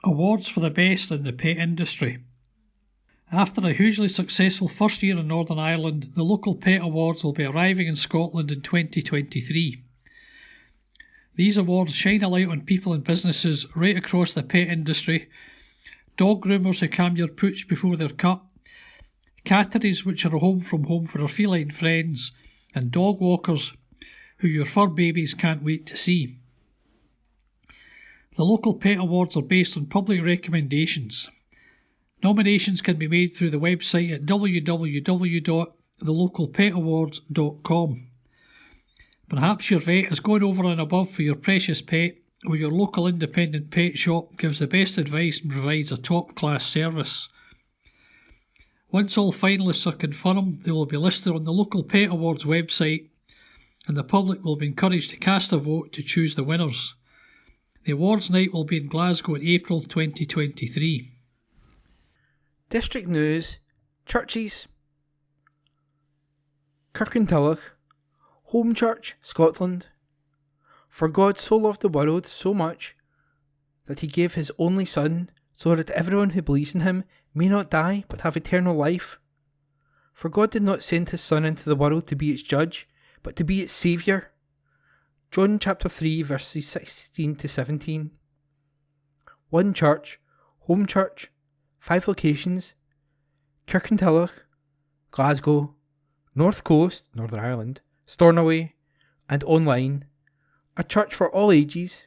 Awards for the best in the pet industry. After a hugely successful first year in Northern Ireland, the local pet awards will be arriving in Scotland in 2023. These awards shine a light on people and businesses right across the pet industry: dog groomers who calm your pooch before they're cut, catteries which are a home from home for our feline friends, and dog walkers who your fur babies can't wait to see. The local pet awards are based on public recommendations. Nominations can be made through the website at www.thelocalpetawards.com. Perhaps your vet is going over and above for your precious pet, or your local independent pet shop gives the best advice and provides a top-class service. Once all finalists are confirmed, they will be listed on the Local Pet Awards website, and the public will be encouraged to cast a vote to choose the winners. The awards night will be in Glasgow in April 2023. District News, Churches. Kirkintilloch, Home Church, Scotland. For God so loved the world so much that he gave his only Son, so that everyone who believes in him may not die but have eternal life. For God did not send his Son into the world to be its judge, but to be its Saviour. John chapter 3 verses 16 to 17. One church, home church, 5 locations: Kirkintilloch, Glasgow, North Coast, Northern Ireland, Stornoway, and online. A church for all ages.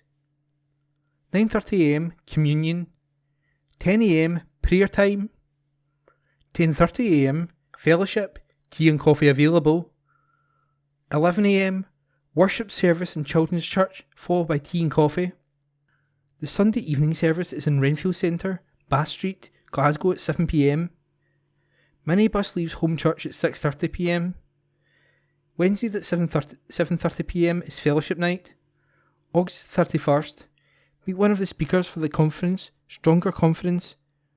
9:30am communion, 10am prayer time, 10:30am fellowship, tea and coffee available, 11am worship service in children's church followed by tea and coffee. The Sunday evening service is in Renfield Centre, Bath Street, Glasgow at 7pm. Minibus leaves home church at 6:30pm. Wednesday at 7:30pm is fellowship night. August 31st, meet one of the speakers for the conference, Stronger Conference,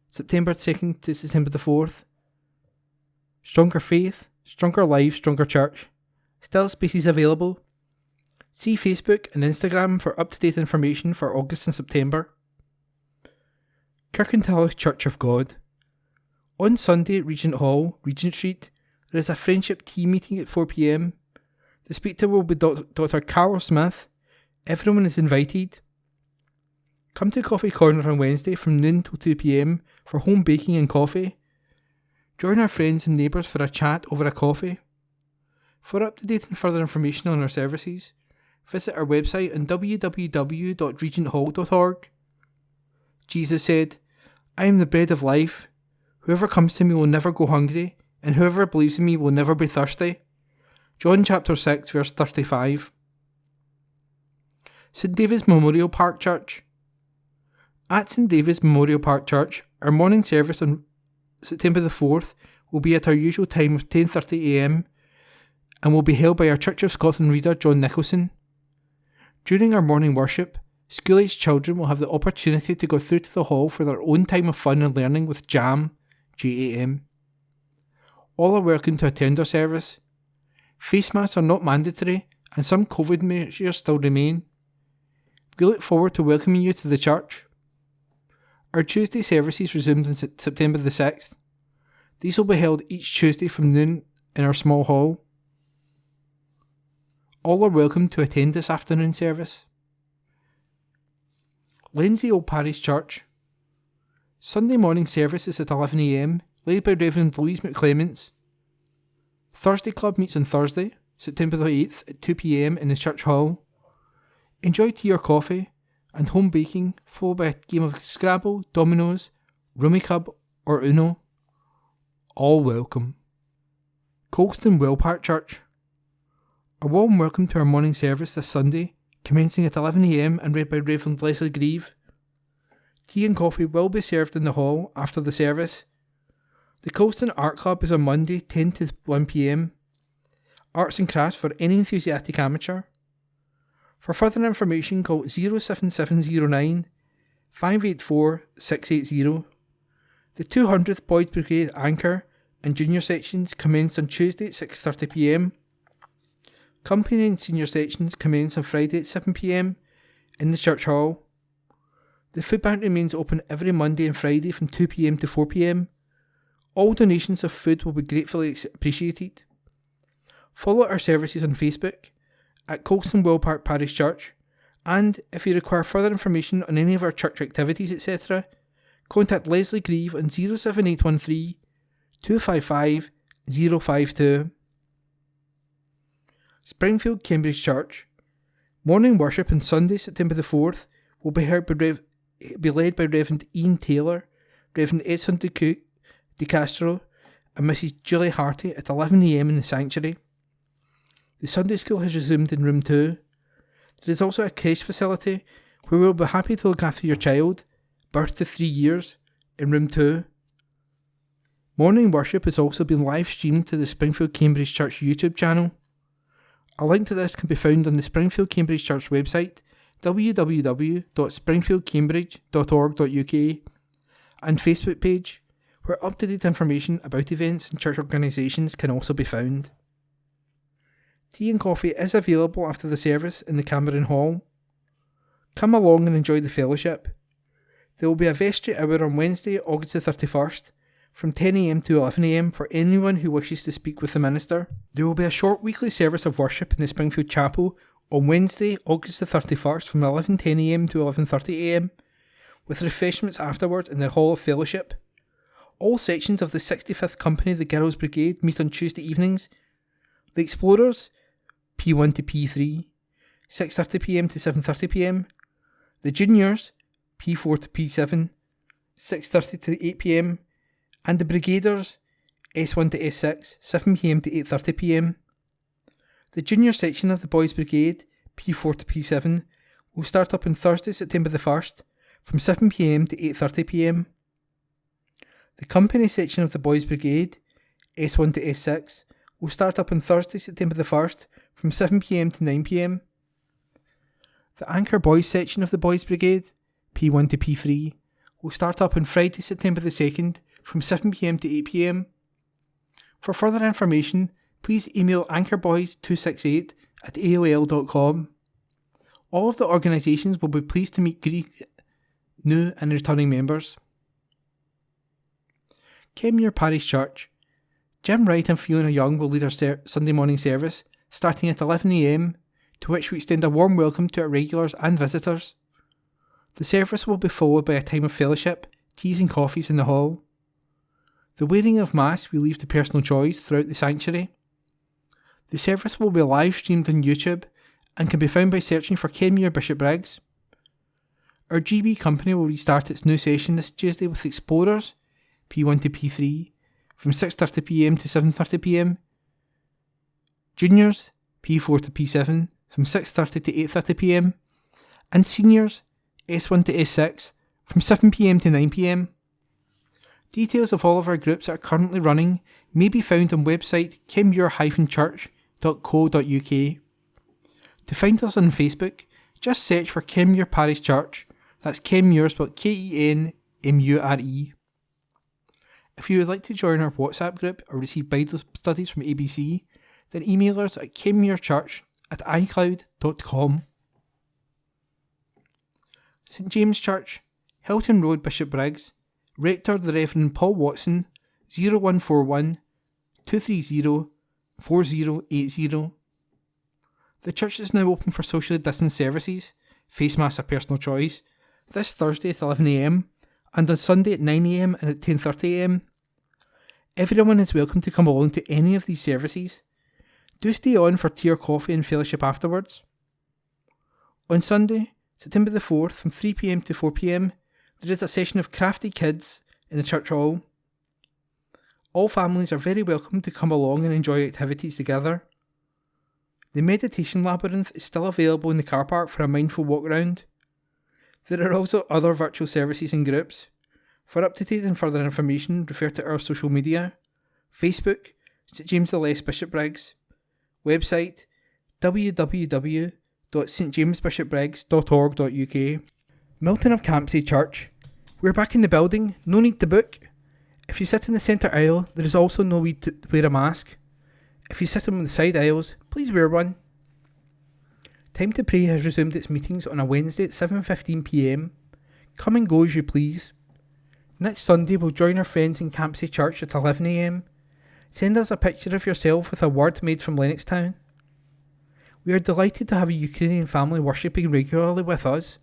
September 2nd to September the 4th. Stronger Faith, Stronger Life, Stronger Church. Still spaces available. See Facebook and Instagram for up-to-date information for August and September. Kirkintilloch Church of God. On Sunday at Regent Hall, Regent Street, there is a friendship tea meeting at 4pm. The speaker will be Dr. Carol Smith. Everyone is invited. Come to Coffee Corner on Wednesday from noon till 2pm for home baking and coffee. Join our friends and neighbours for a chat over a coffee. For up-to-date and further information on our services, visit our website on www.regenthall.org. Jesus said, "I am the bread of life. Whoever comes to me will never go hungry, and whoever believes in me will never be thirsty." John chapter 6 verse 35. St David's Memorial Park Church. At St David's Memorial Park Church, our morning service on September the 4th will be at our usual time of 10:30am and will be held by our Church of Scotland reader John Nicholson. During our morning worship, school-aged children will have the opportunity to go through to the hall for their own time of fun and learning with JAM, JAM. All are welcome to attend our service. Face masks are not mandatory and some COVID measures still remain. We look forward to welcoming you to the church. Our Tuesday services resumed on September the 6th. These will be held each Tuesday from noon in our small hall. All are welcome to attend this afternoon service. Lenzie Old Parish Church. Sunday morning service is at 11am, led by Reverend Louise McClements. Thursday Club meets on Thursday, September the 8th at 2pm in the church hall. Enjoy tea or coffee and home baking, followed by a game of Scrabble, Dominoes, Rummikub or Uno. All welcome. Colston Wellpark Church. A warm welcome to our morning service this Sunday, commencing at 11am and read by Reverend Leslie Grieve. Tea and coffee will be served in the hall after the service. The Colston Art Club is on Monday 10 to 1pm. Arts and crafts for any enthusiastic amateur. For further information call 07709 584 680. The 200th Boys Brigade Anchor and Junior sections commence on Tuesday at 6:30pm. Company and Senior sections commence on Friday at 7pm in the church hall. The food bank remains open every Monday and Friday from 2pm to 4pm. All donations of food will be gratefully appreciated. Follow our services on Facebook at Colston Wellpark Parish Church, and if you require further information on any of our church activities etc., contact Leslie Grieve on 07813 255 052. Springfield Cambridge Church. Morning worship on Sunday, September the 4th will be led by Reverend Ian Taylor, Reverend Edson De Castro and Mrs. Julie Harty at 11am in the sanctuary. The Sunday school has resumed in room 2. There is also a creche facility where we will be happy to look after your child, birth to 3 years, in room 2. Morning worship has also been live streamed to the Springfield Cambridge Church YouTube channel. A link to this can be found on the Springfield Cambridge Church website, www.springfieldcambridge.org.uk, and Facebook page, where up-to-date information about events and church organisations can also be found. Tea and coffee is available after the service in the Cameron Hall. Come along and enjoy the fellowship. There will be a vestry hour on Wednesday, August the 31st, from 10am to 11am for anyone who wishes to speak with the minister. There will be a short weekly service of worship in the Springfield Chapel on Wednesday, August the 31st from 11:10am to 11:30am, with refreshments afterwards in the Hall of Fellowship. All sections of the 65th Company of the Girls Brigade meet on Tuesday evenings. The Explorers, P1 to P3, 6:30pm to 7:30pm. The Juniors, P4 to P7, 6:30 to 8pm. And the Brigaders, S1 to S6, 7pm to 8:30pm. The Junior section of the Boys Brigade, P4 to P7, will start up on Thursday, September the 1st, from 7pm to 8:30pm. The Company section of the Boys Brigade, S1 to S6 will start up on Thursday, September the 1st from 7pm to 9pm. The Anchor Boys section of the Boys Brigade, P1 to P3, will start up on Friday, September the 2nd from 7pm to 8pm. For further information, please email anchorboys268@aol.com. All of the organisations will be pleased to greet new and returning members. Kenmure Parish Church. Jim Wright and Fiona Young will lead our Sunday morning service, starting at 11am, to which we extend a warm welcome to our regulars and visitors. The service will be followed by a time of fellowship, teas and coffees in the hall. The wearing of Mass we leave to personal choice throughout the sanctuary. The service will be live streamed on YouTube and can be found by searching for Kenmure Bishopbriggs. Our GB company will restart its new session this Tuesday with Explorers, P1 to P3, from 6:30pm to 7:30pm. Juniors, P4 to P7, from 6:30 to 8:30pm. And Seniors, S1 to S6, from 7pm to 9pm. Details of all of our groups that are currently running may be found on website kenmure-church.co.uk. To find us on Facebook, just search for Kenmure Parish Church. That's Kenmure spelled Kenmure. If you would like to join our WhatsApp group or receive Bible studies from ABC, then email us at kenmurechurch@icloud.com. St James Church, Hilton Road, Bishopbriggs. Rector the Reverend Paul Watson, 0141 230 4080. The church is now open for socially distanced services, face masks of personal choice, this Thursday at 11am and on Sunday at 9am and at 10:30am. Everyone is welcome to come along to any of these services. Do stay on for tea or coffee and fellowship afterwards. On Sunday, September the 4th from 3pm to 4pm, there is a session of Crafty Kids in the church hall. All families are very welcome to come along and enjoy activities together. The Meditation Labyrinth is still available in the car park for a mindful walk around. There are also other virtual services and groups. For up-to-date and further information, refer to our social media. Facebook, St James the Less Bishopbriggs. Website, www.stjamesbishopbriggs.org.uk. Milton of Campsie Church. We're back in the building, no need to book. If you sit in the centre aisle, there is also no need to wear a mask. If you sit on the side aisles, please wear one. Time to Pray has resumed its meetings on a Wednesday at 7:15pm. Come and go as you please. Next Sunday we'll join our friends in Campsie Church at 11am. Send us a picture of yourself with a word made from Lennoxtown. We are delighted to have a Ukrainian family worshipping regularly with us.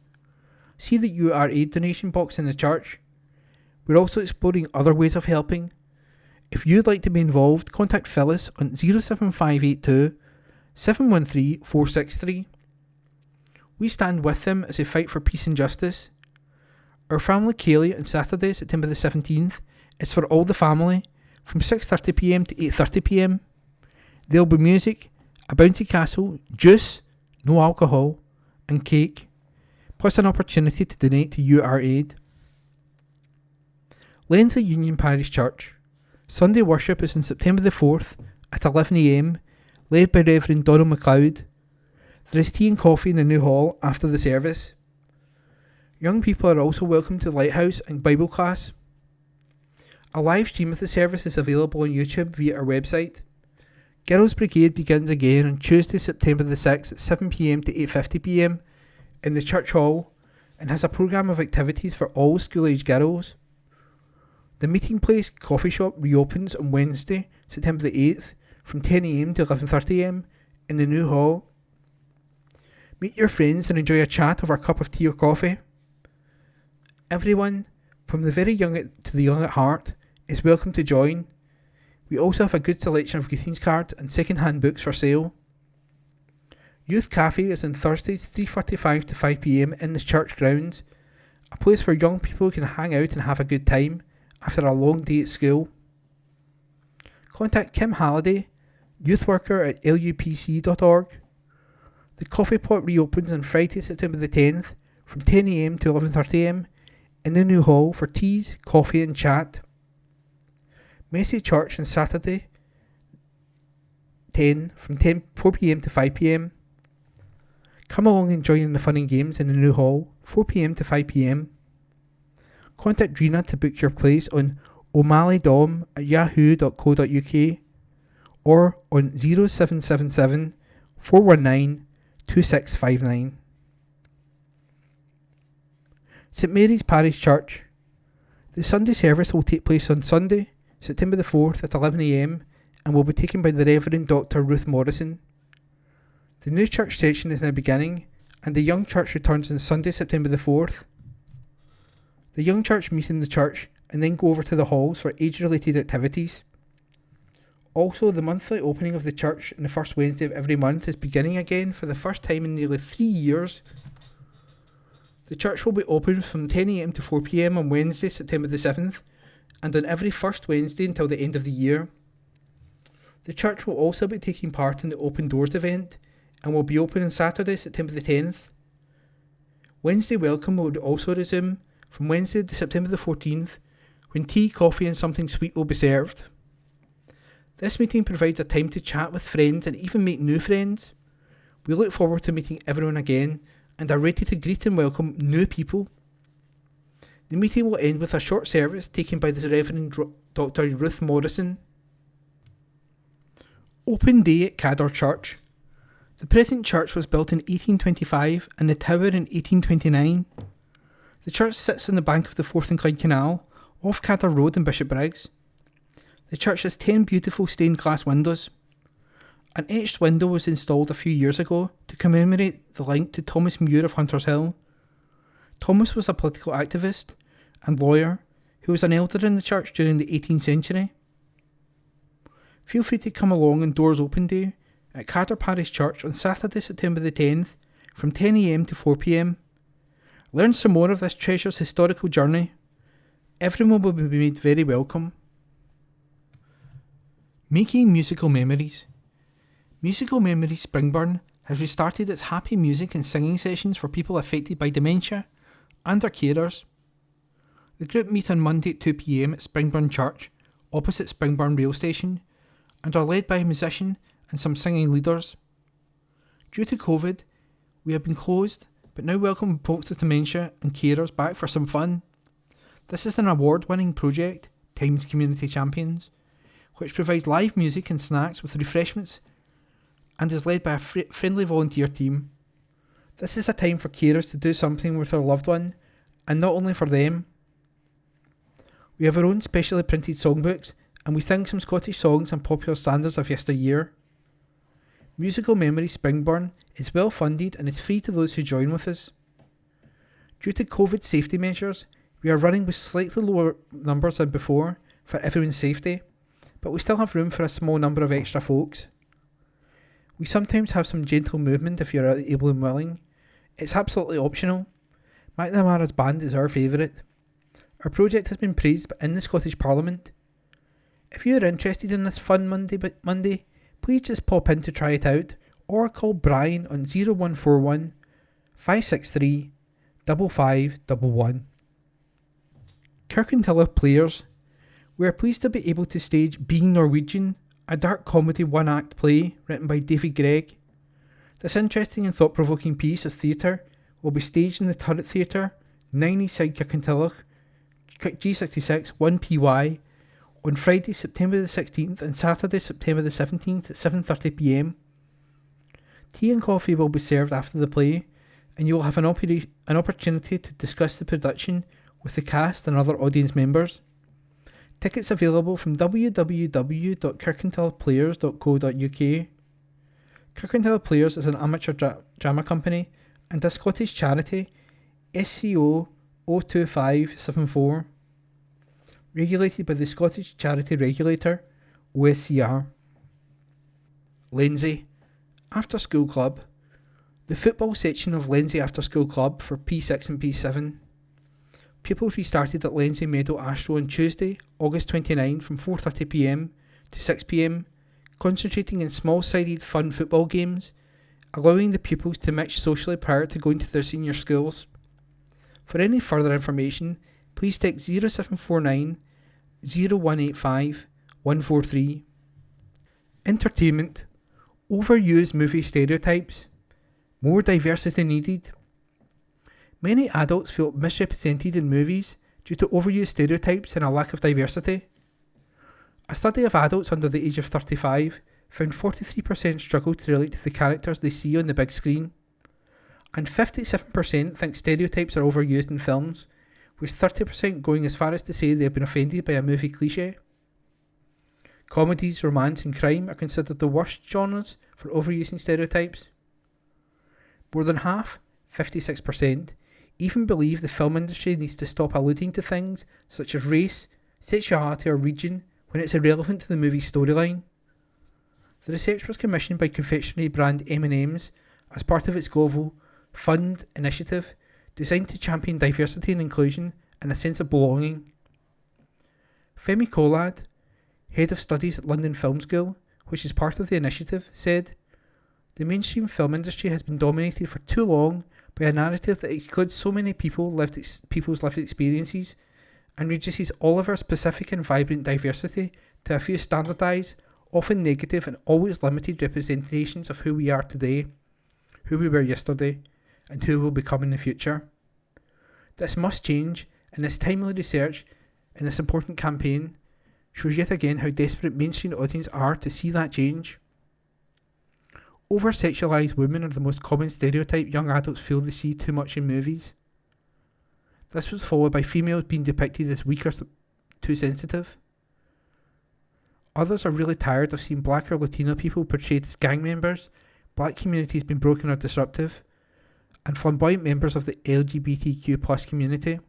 See the URA donation box in the church. We're also exploring other ways of helping. If you'd like to be involved, contact Phyllis on 07582 713 463. We stand with them as they fight for peace and justice. Our family Kaylee on Saturday, September the 17th, is for all the family from 6:30pm to 8:30pm. There'll be music, a bouncy castle, juice, no alcohol, and cake, plus an opportunity to donate to URAID. Lensley Union Parish Church. Sunday worship is on September the 4th at 11am, led by Reverend Donald MacLeod. There is tea and coffee in the new hall after the service. Young people are also welcome to Lighthouse and Bible class. A live stream of the service is available on YouTube via our website. Girls Brigade begins again on Tuesday, September the 6th at 7pm to 8:50pm in the church hall and has a programme of activities for all school-age girls. The Meeting Place coffee shop reopens on Wednesday, September the 8th from 10am to 11:30am in the new hall. Meet your friends and enjoy a chat over a cup of tea or coffee. Everyone, from the very young to the young at heart, is welcome to join. We also have a good selection of greetings cards and second-hand books for sale. Youth Cafe is on Thursdays 3:45 to 5pm in the church grounds, a place where young people can hang out and have a good time after a long day at school. Contact Kim Halliday, youth worker at lupc.org. The coffee pot reopens on Friday, September the 10th from 10am to 11:30am in the new hall for teas, coffee and chat. Message Church on Saturday 4pm to 5pm. Come along and join in the fun and games in the new hall, 4pm to 5pm. Contact Drina to book your place on o'malley.dom@yahoo.co.uk or on 0777 419 2659. St Mary's Parish Church. The Sunday service will take place on Sunday, September the 4th at 11am and will be taken by the Reverend Dr. Ruth Morrison. The new church session is now beginning and the young church returns on Sunday, September the 4th. The young church meet in the church and then go over to the halls for age-related activities. Also, the monthly opening of the church on the first Wednesday of every month is beginning again for the first time in nearly 3 years. The church will be open from 10am to 4pm on Wednesday, September the 7th, and on every first Wednesday until the end of the year. The church will also be taking part in the Open Doors event and will be open on Saturday, September the 10th. Wednesday welcome will also resume from Wednesday, September the 14th, when tea, coffee and something sweet will be served. This meeting provides a time to chat with friends and even make new friends. We look forward to meeting everyone again and are ready to greet and welcome new people. The meeting will end with a short service taken by the Reverend Dr. Ruth Morrison. Open Day at Cador Church. The present church was built in 1825 and the tower in 1829. The church sits on the bank of the Forth and Clyde Canal, off Cador Road in Bishopbriggs. The church has 10 beautiful stained glass windows. An etched window was installed a few years ago to commemorate the link to Thomas Muir of Hunters Hill. Thomas was a political activist and lawyer who was an elder in the church during the 18th century. Feel free to come along on Doors Open Day at Cador Parish Church on Saturday, September the 10th from 10am to 4pm. Learn some more of this treasure's historical journey. Everyone will be made very welcome. Making musical memories. Musical Memories Springburn has restarted its happy music and singing sessions for people affected by dementia and their carers. The group meet on Monday at 2pm at Springburn Church, opposite Springburn Rail Station, and are led by a musician and some singing leaders. Due to COVID, we have been closed, but now welcome folks with dementia and carers back for some fun. This is an award-winning project, Times Community Champions, which provides live music and snacks with refreshments and is led by a friendly volunteer team. This is a time for carers to do something with their loved one, and not only for them. We have our own specially printed songbooks, and we sing some Scottish songs and popular standards of yesteryear. Musical Memories Springburn is well funded and is free to those who join with us. Due to COVID safety measures, we are running with slightly lower numbers than before for everyone's safety, but we still have room for a small number of extra folks. We sometimes have some gentle movement if you're able and willing. It's absolutely optional. McNamara's band is our favourite. Our project has been praised in the Scottish Parliament. If you are interested in this fun Monday, please just pop in to try it out or call Brian on 0141 563 5511. Kirkintilloch Players. We are pleased to be able to stage Being Norwegian, a dark comedy one-act play written by David Gregg. This interesting and thought-provoking piece of theatre will be staged in the Turret Theatre, 9 Eastside Kirkintilloch, G66 1PY, on Friday, September the 16th and Saturday, September the 17th at 7:30pm. Tea and coffee will be served after the play, and you will have an opportunity to discuss the production with the cast and other audience members. Tickets available from www.kirkintillochplayers.co.uk. Kirkintilloch Players is an amateur drama company and a Scottish charity, SCO 02574, regulated by the Scottish Charity Regulator, OSCR. Lenzie After School Club. The football section of Lenzie After School Club for P6 and P7. Pupils restarted at Lenzie Meadow Astro on Tuesday, August 29 from 4:30pm to 6pm, concentrating in small-sided fun football games, allowing the pupils to mix socially prior to going to their senior schools. For any further information, please text 0749 0185 143. Entertainment. Overused movie stereotypes. More diversity needed. Many adults feel misrepresented in movies due to overused stereotypes and a lack of diversity. A study of adults under the age of 35 found 43% struggle to relate to the characters they see on the big screen, and 57% think stereotypes are overused in films, with 30% going as far as to say they have been offended by a movie cliché. Comedies, romance and crime are considered the worst genres for overusing stereotypes. More than half, 56%, even believe the film industry needs to stop alluding to things such as race, sexuality or region when it's irrelevant to the movie's storyline. The research was commissioned by confectionery brand M&M's as part of its global fund initiative designed to champion diversity and inclusion and a sense of belonging. Femi Collad, head of studies at London Film School, which is part of the initiative, said, "The mainstream film industry has been dominated for too long by a narrative that excludes so many people's lived experiences and reduces all of our specific and vibrant diversity to a few standardised, often negative and always limited representations of who we are today, who we were yesterday, and who we'll become in the future. This must change, and this timely research and this important campaign shows yet again how desperate mainstream audiences are to see that change." Over-sexualised women are the most common stereotype young adults feel they see too much in movies. This was followed by females being depicted as weak or too sensitive. Others are really tired of seeing black or Latino people portrayed as gang members, black communities being broken or disruptive, and flamboyant members of the LGBTQ+ community.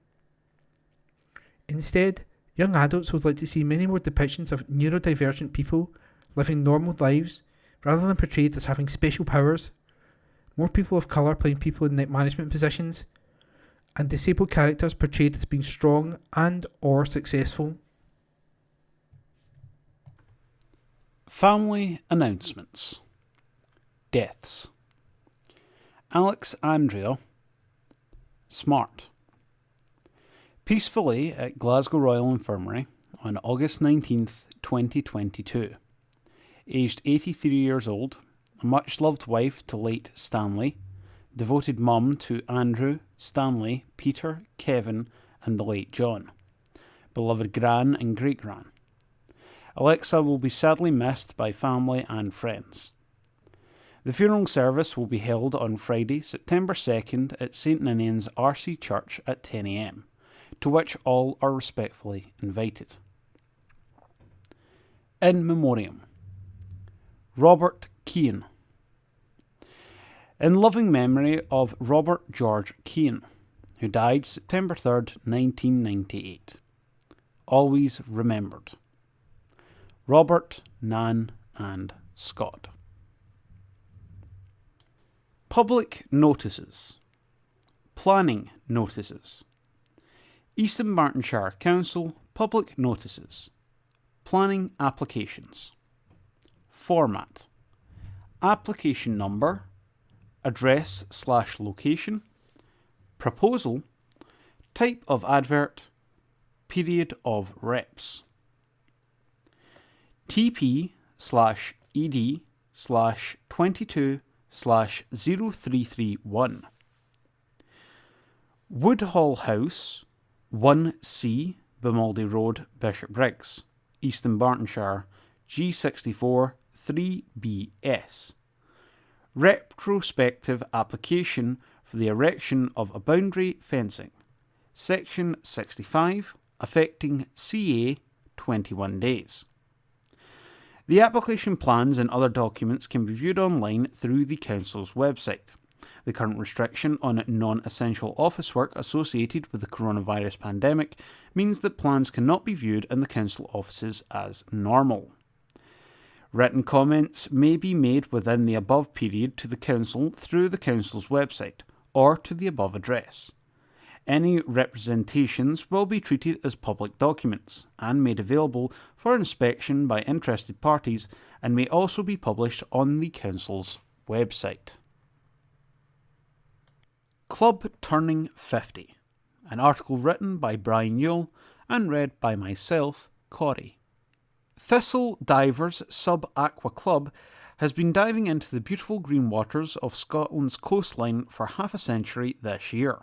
Instead, young adults would like to see many more depictions of neurodivergent people living normal lives rather than portrayed as having special powers, more people of colour playing people in management positions, and disabled characters portrayed as being strong and or successful. Family announcements. Deaths. Alex Andrea, Smart. Peacefully at Glasgow Royal Infirmary on August 19th, 2022. Aged 83 years old, a much-loved wife to late Stanley, devoted mum to Andrew, Stanley, Peter, Kevin and the late John, beloved gran and great-gran. Alexa will be sadly missed by family and friends. The funeral service will be held on Friday, September 2nd at St Ninian's RC Church at 10 a.m, to which all are respectfully invited. In Memoriam. Robert Keane. In loving memory of Robert George Keane, who died September 3rd, 1998. Always remembered. Robert, Nan and Scott. Public notices. Planning notices. East Bartonshire Council public notices. Planning applications. Format. Application number, address/location, proposal, type of advert, period of reps. TP/ED/22/0331. Woodhall House, 1C, Bimaldy Road, Bishopbriggs, East Bartonshire, G64 3BS. Retrospective application for the erection of a boundary fencing. Section 65, affecting CA 21 days. The application plans and other documents can be viewed online through the Council's website. The current restriction on non-essential office work associated with the coronavirus pandemic means that plans cannot be viewed in the Council offices as normal. Written comments may be made within the above period to the Council through the Council's website or to the above address. Any representations will be treated as public documents and made available for inspection by interested parties and may also be published on the Council's website. Club Turning 50, an article written by Brian Yule and read by myself, Corey. Thistle Divers Sub-Aqua Club has been diving into the beautiful green waters of Scotland's coastline for half a century this year.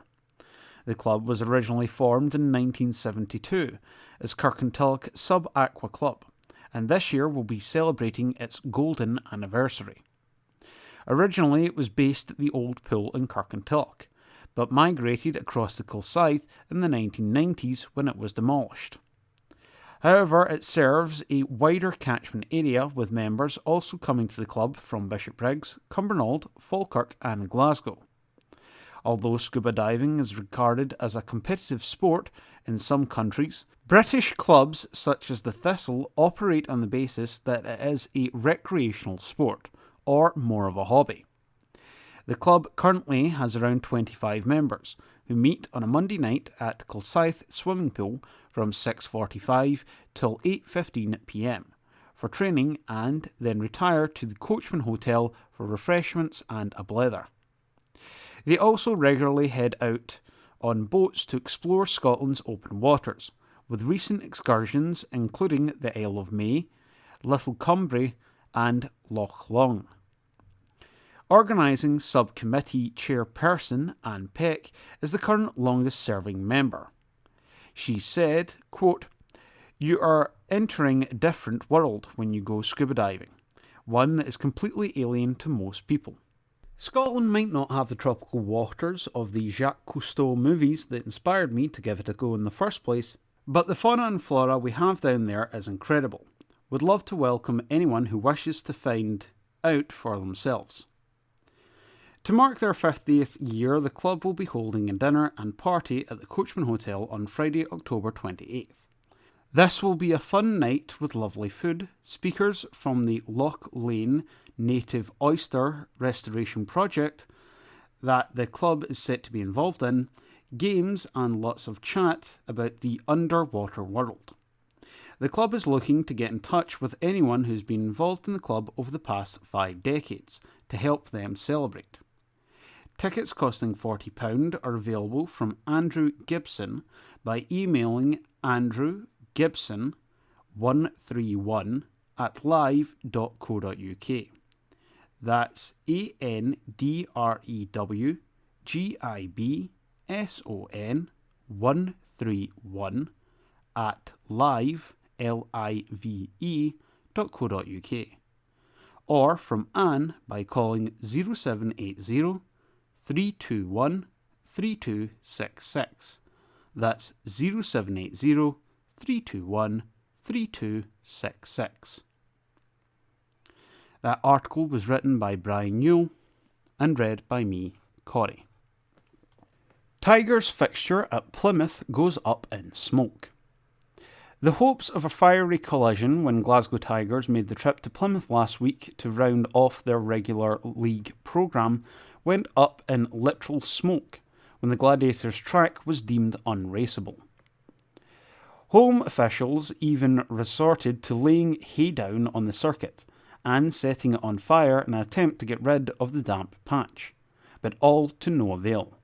The club was originally formed in 1972 as Kirkintilloch Sub-Aqua Club, and this year will be celebrating its golden anniversary. Originally it was based at the old pool in Kirkintilloch, but migrated across the Kilsyth in the 1990s when it was demolished. However, it serves a wider catchment area, with members also coming to the club from Bishopbriggs, Cumbernauld, Falkirk and Glasgow. Although scuba diving is regarded as a competitive sport in some countries, British clubs such as the Thistle operate on the basis that it is a recreational sport, or more of a hobby. The club currently has around 25 members, who meet on a Monday night at the Kilsyth swimming pool from 6:45 till 8:15pm for training, and then retire to the Coachman Hotel for refreshments and a blether. They also regularly head out on boats to explore Scotland's open waters, with recent excursions including the Isle of May, Little Cumbria and Loch Long. Organising Subcommittee Chairperson Anne Peck is the current longest-serving member. She said, quote, "You are entering a different world when you go scuba diving, one that is completely alien to most people. Scotland might not have the tropical waters of the Jacques Cousteau movies that inspired me to give it a go in the first place, but the fauna and flora we have down there is incredible. Would love to welcome anyone who wishes to find out for themselves." To mark their 50th year, the club will be holding a dinner and party at the Coachman Hotel on Friday, October 28th. This will be a fun night with lovely food, speakers from the Loch Lane Native Oyster Restoration Project that the club is set to be involved in, games and lots of chat about the underwater world. The club is looking to get in touch with anyone who's been involved in the club over the past 5 decades to help them celebrate. Tickets costing £40 are available from Andrew Gibson by emailing andrewgibson131@live.co.uk. That's AndrewGibson131@live.co.uk. Or from Anne by calling 0780 321 3266. That's 0780 321 3266. That article was written by Brian Newell and read by me, Corey. Tigers fixture at Plymouth goes up in smoke. The hopes of a fiery collision when Glasgow Tigers made the trip to Plymouth last week to round off their regular league programme went up in literal smoke when the Gladiators track was deemed unraceable. Home officials even resorted to laying hay down on the circuit and setting it on fire in an attempt to get rid of the damp patch, but all to no avail.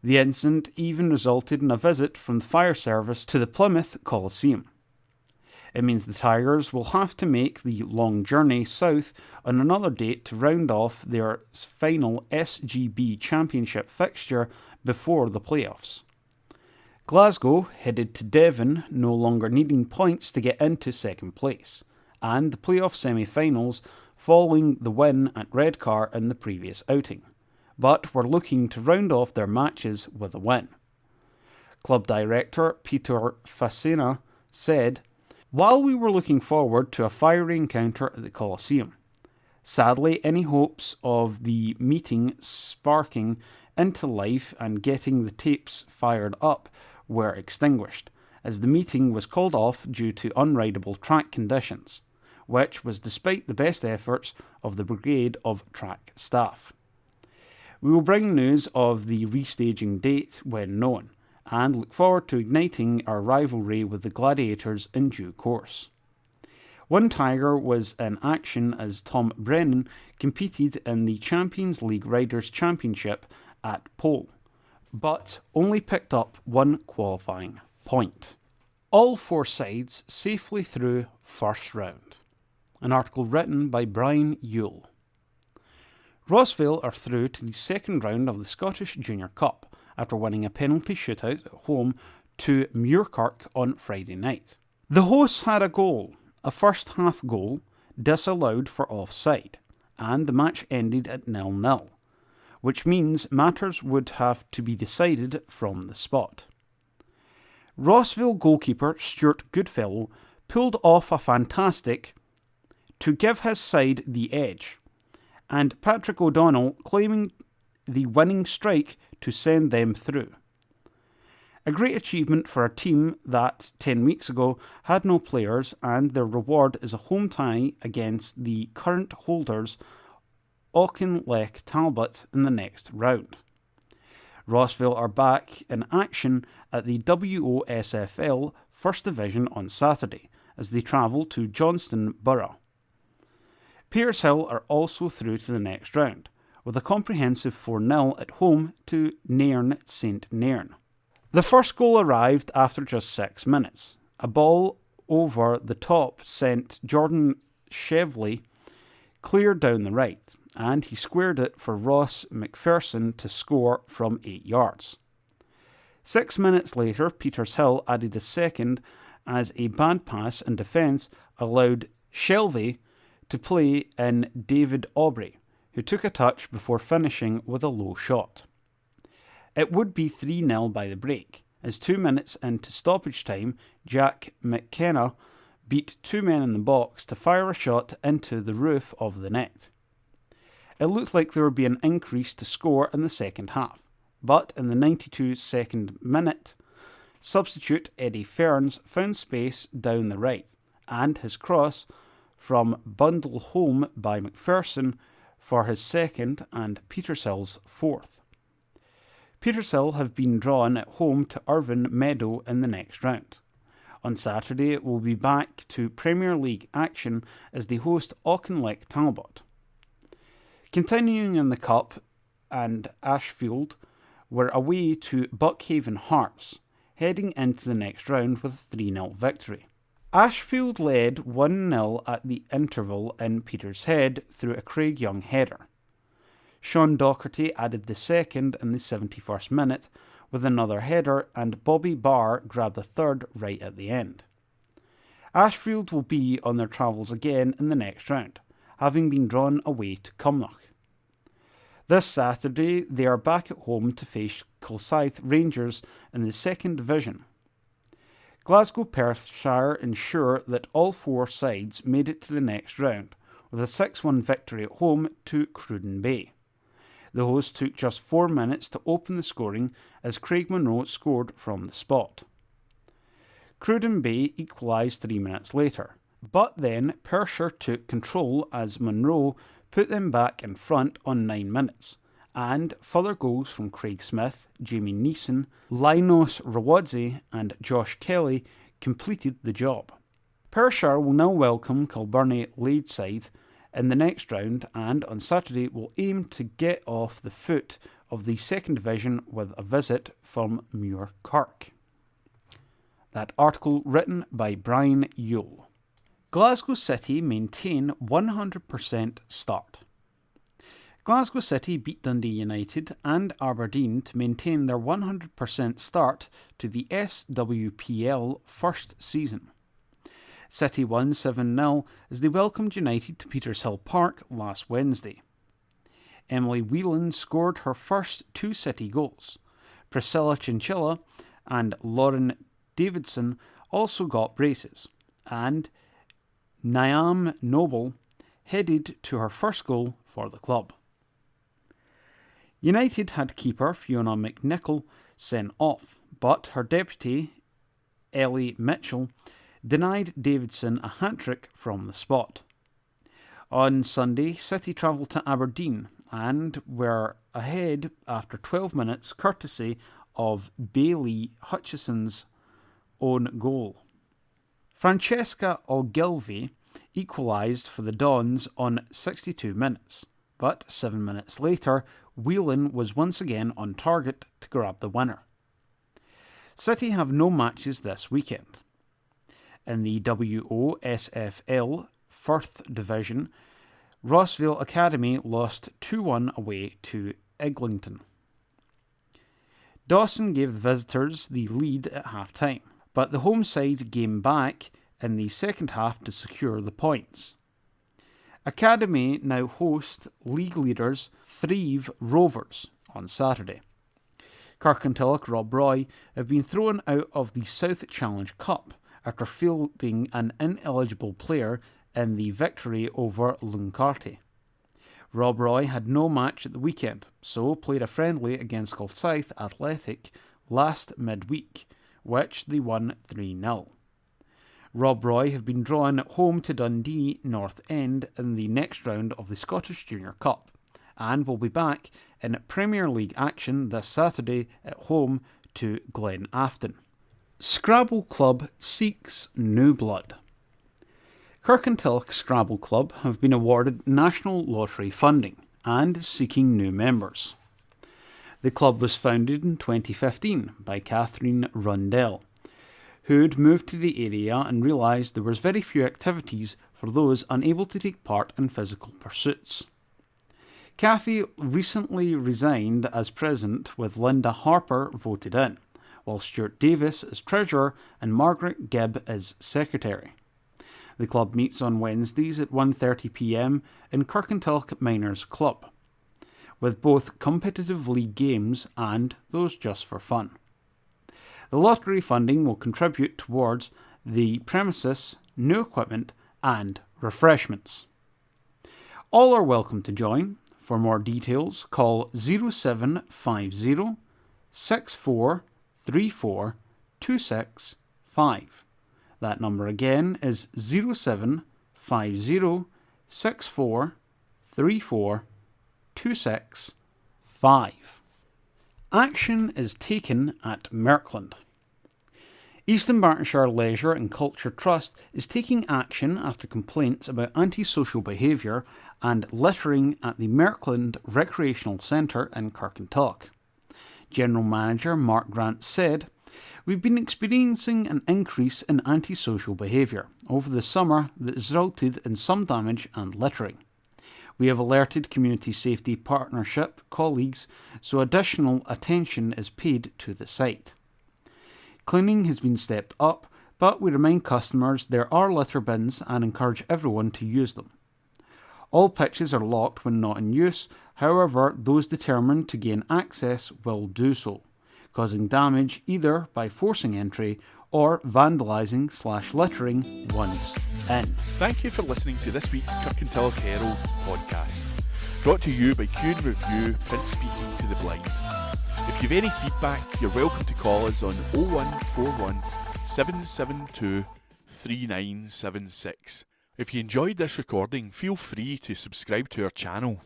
The incident even resulted in a visit from the fire service to the Plymouth Coliseum. It means the Tigers will have to make the long journey south on another date to round off their final SGB Championship fixture before the playoffs. Glasgow headed to Devon, no longer needing points to get into second place, and the playoff semi-finals following the win at Redcar in the previous outing, but were looking to round off their matches with a win. Club director Peter Facina said, "While we were looking forward to a fiery encounter at the Coliseum, sadly any hopes of the meeting sparking into life and getting the tapes fired up were extinguished, as the meeting was called off due to unrideable track conditions, which was despite the best efforts of the brigade of track staff. We will bring news of the restaging date when known, and look forward to igniting our rivalry with the Gladiators in due course." One Tiger was in action as Tom Brennan competed in the Champions League Riders' Championship at Pole, but only picked up one qualifying point. All four sides safely through first round. An article written by Brian Yule. Rossvale are through to the second round of the Scottish Junior Cup after winning a penalty shootout at home to Muirkirk on Friday night. The hosts had a goal, a first half goal, disallowed for offside, and the match ended at 0-0, which means matters would have to be decided from the spot. Rossvale goalkeeper Stuart Goodfellow pulled off a fantastic to give his side the edge, and Patrick O'Donnell claiming the winning strike to send them through. A great achievement for a team that 10 weeks ago had no players, and their reward is a home tie against the current holders Auchinleck Talbot in the next round. Rossvale are back in action at the WOSFL First Division on Saturday as they travel to Johnston Borough. Petershill are also through to the next round, with a comprehensive 4-0 at home to Nairn St Nairn. The first goal arrived after just 6 minutes. A ball over the top sent Jordan Chevley clear down the right, and he squared it for Ross McPherson to score from 8 yards. 6 minutes later, Petershill added a second as a bad pass in defence allowed Shelvey to play in David Aubrey, who took a touch before finishing with a low shot. It would be 3-0 by the break, as 2 minutes into stoppage time, Jack McKenna beat 2 men in the box to fire a shot into the roof of the net. It looked like there would be an increase to score in the second half, but in the 92-second minute, substitute Eddie Ferns found space down the right, and his cross from bundle home by McPherson for his second and Petershill's fourth. Petershill have been drawn at home to Irvine Meadow in the next round. On Saturday it will be back to Premier League action as they host Auchinleck Talbot. Continuing in the Cup, and Ashfield were away to Buckhaven Hearts, heading into the next round with a 3-0 victory. Ashfield led 1-0 at the interval in Petershead through a Craig Young header. Sean Docherty added the second in the 71st minute with another header, and Bobby Barr grabbed a third right at the end. Ashfield will be on their travels again in the next round, having been drawn away to Cumnock. This Saturday they are back at home to face Kilsyth Rangers in the second division. Glasgow Perthshire ensure that all four sides made it to the next round, with a 6-1 victory at home to Cruden Bay. The hosts took just 4 minutes to open the scoring as Craig Monroe scored from the spot. Cruden Bay equalised 3 minutes later, but then Perthshire took control as Monroe put them back in front on 9 minutes, and further goals from Craig Smith, Jamie Neeson, Linus Rawadze and Josh Kelly completed the job. Perthshire will now welcome Kilbirnie Ladeside in the next round, and on Saturday will aim to get off the foot of the second division with a visit from Muirkirk. That article written by Brian Yule. Glasgow City maintain 100% start. Glasgow City beat Dundee United and Aberdeen to maintain their 100% start to the SWPL first season. City won 7-0 as they welcomed United to Petershill Park last Wednesday. Emily Whelan scored her first 2 City goals. Priscilla Chinchilla and Lauren Davidson also got braces, and Niam Noble headed to her first goal for the club. United had keeper Fiona McNichol sent off, but her deputy, Ellie Mitchell, denied Davidson a hat-trick from the spot. On Sunday, City travelled to Aberdeen and were ahead after 12 minutes courtesy of Bailey Hutchison's own goal. Francesca Ogilvie equalised for the Dons on 62 minutes, but 7 minutes later, Whelan was once again on target to grab the winner. City have no matches this weekend. In the WOSFL Firth Division, Rossvale Academy lost 2-1 away to Eglinton. Dawson gave the visitors the lead at half-time, but the home side came back in the second half to secure the points. Academy now host league leaders Thrieve Rovers on Saturday. Kirkintilloch Rob Roy have been thrown out of the South Challenge Cup after fielding an ineligible player in the victory over Luncarty. Rob Roy had no match at the weekend, so played a friendly against Gulscythe Athletic last midweek, which they won 3-0. Rob Roy have been drawn at home to Dundee North End in the next round of the Scottish Junior Cup, and will be back in Premier League action this Saturday at home to Glen Afton. Scrabble Club seeks new blood. Kirkintilloch Scrabble Club have been awarded National Lottery funding and is seeking new members. The club was founded in 2015 by Catherine Rundell, who'd moved to the area and realised there was very few activities for those unable to take part in physical pursuits. Cathy recently resigned as president with Linda Harper voted in, while Stuart Davis is treasurer and Margaret Gibb is secretary. The club meets on Wednesdays at 1:30pm in Kirkintilloch Miners Club, with both competitive league games and those just for fun. The lottery funding will contribute towards the premises, new equipment and refreshments. All are welcome to join. For more details, call 0750 6434 265. That number again is 0750 6434 265. Action is taken at Merkland. Eastern Bartonshire Leisure and Culture Trust is taking action after complaints about antisocial behaviour and littering at the Merkland Recreational Centre in Kirkintilloch. General Manager Mark Grant said, "We've been experiencing an increase in antisocial behaviour over the summer that resulted in some damage and littering. We have alerted Community Safety Partnership colleagues, so additional attention is paid to the site. Cleaning has been stepped up, but we remind customers there are litter bins and encourage everyone to use them. All pitches are locked when not in use, however, those determined to gain access will do so, causing damage either by forcing entry or vandalising/littering once in." Thank you for listening to this week's Kirkintilloch Herald podcast, brought to you by Q Review Print Speaking to the Blind. If you've any feedback, you're welcome to call us on 0141 772 3976. If you enjoyed this recording, feel free to subscribe to our channel.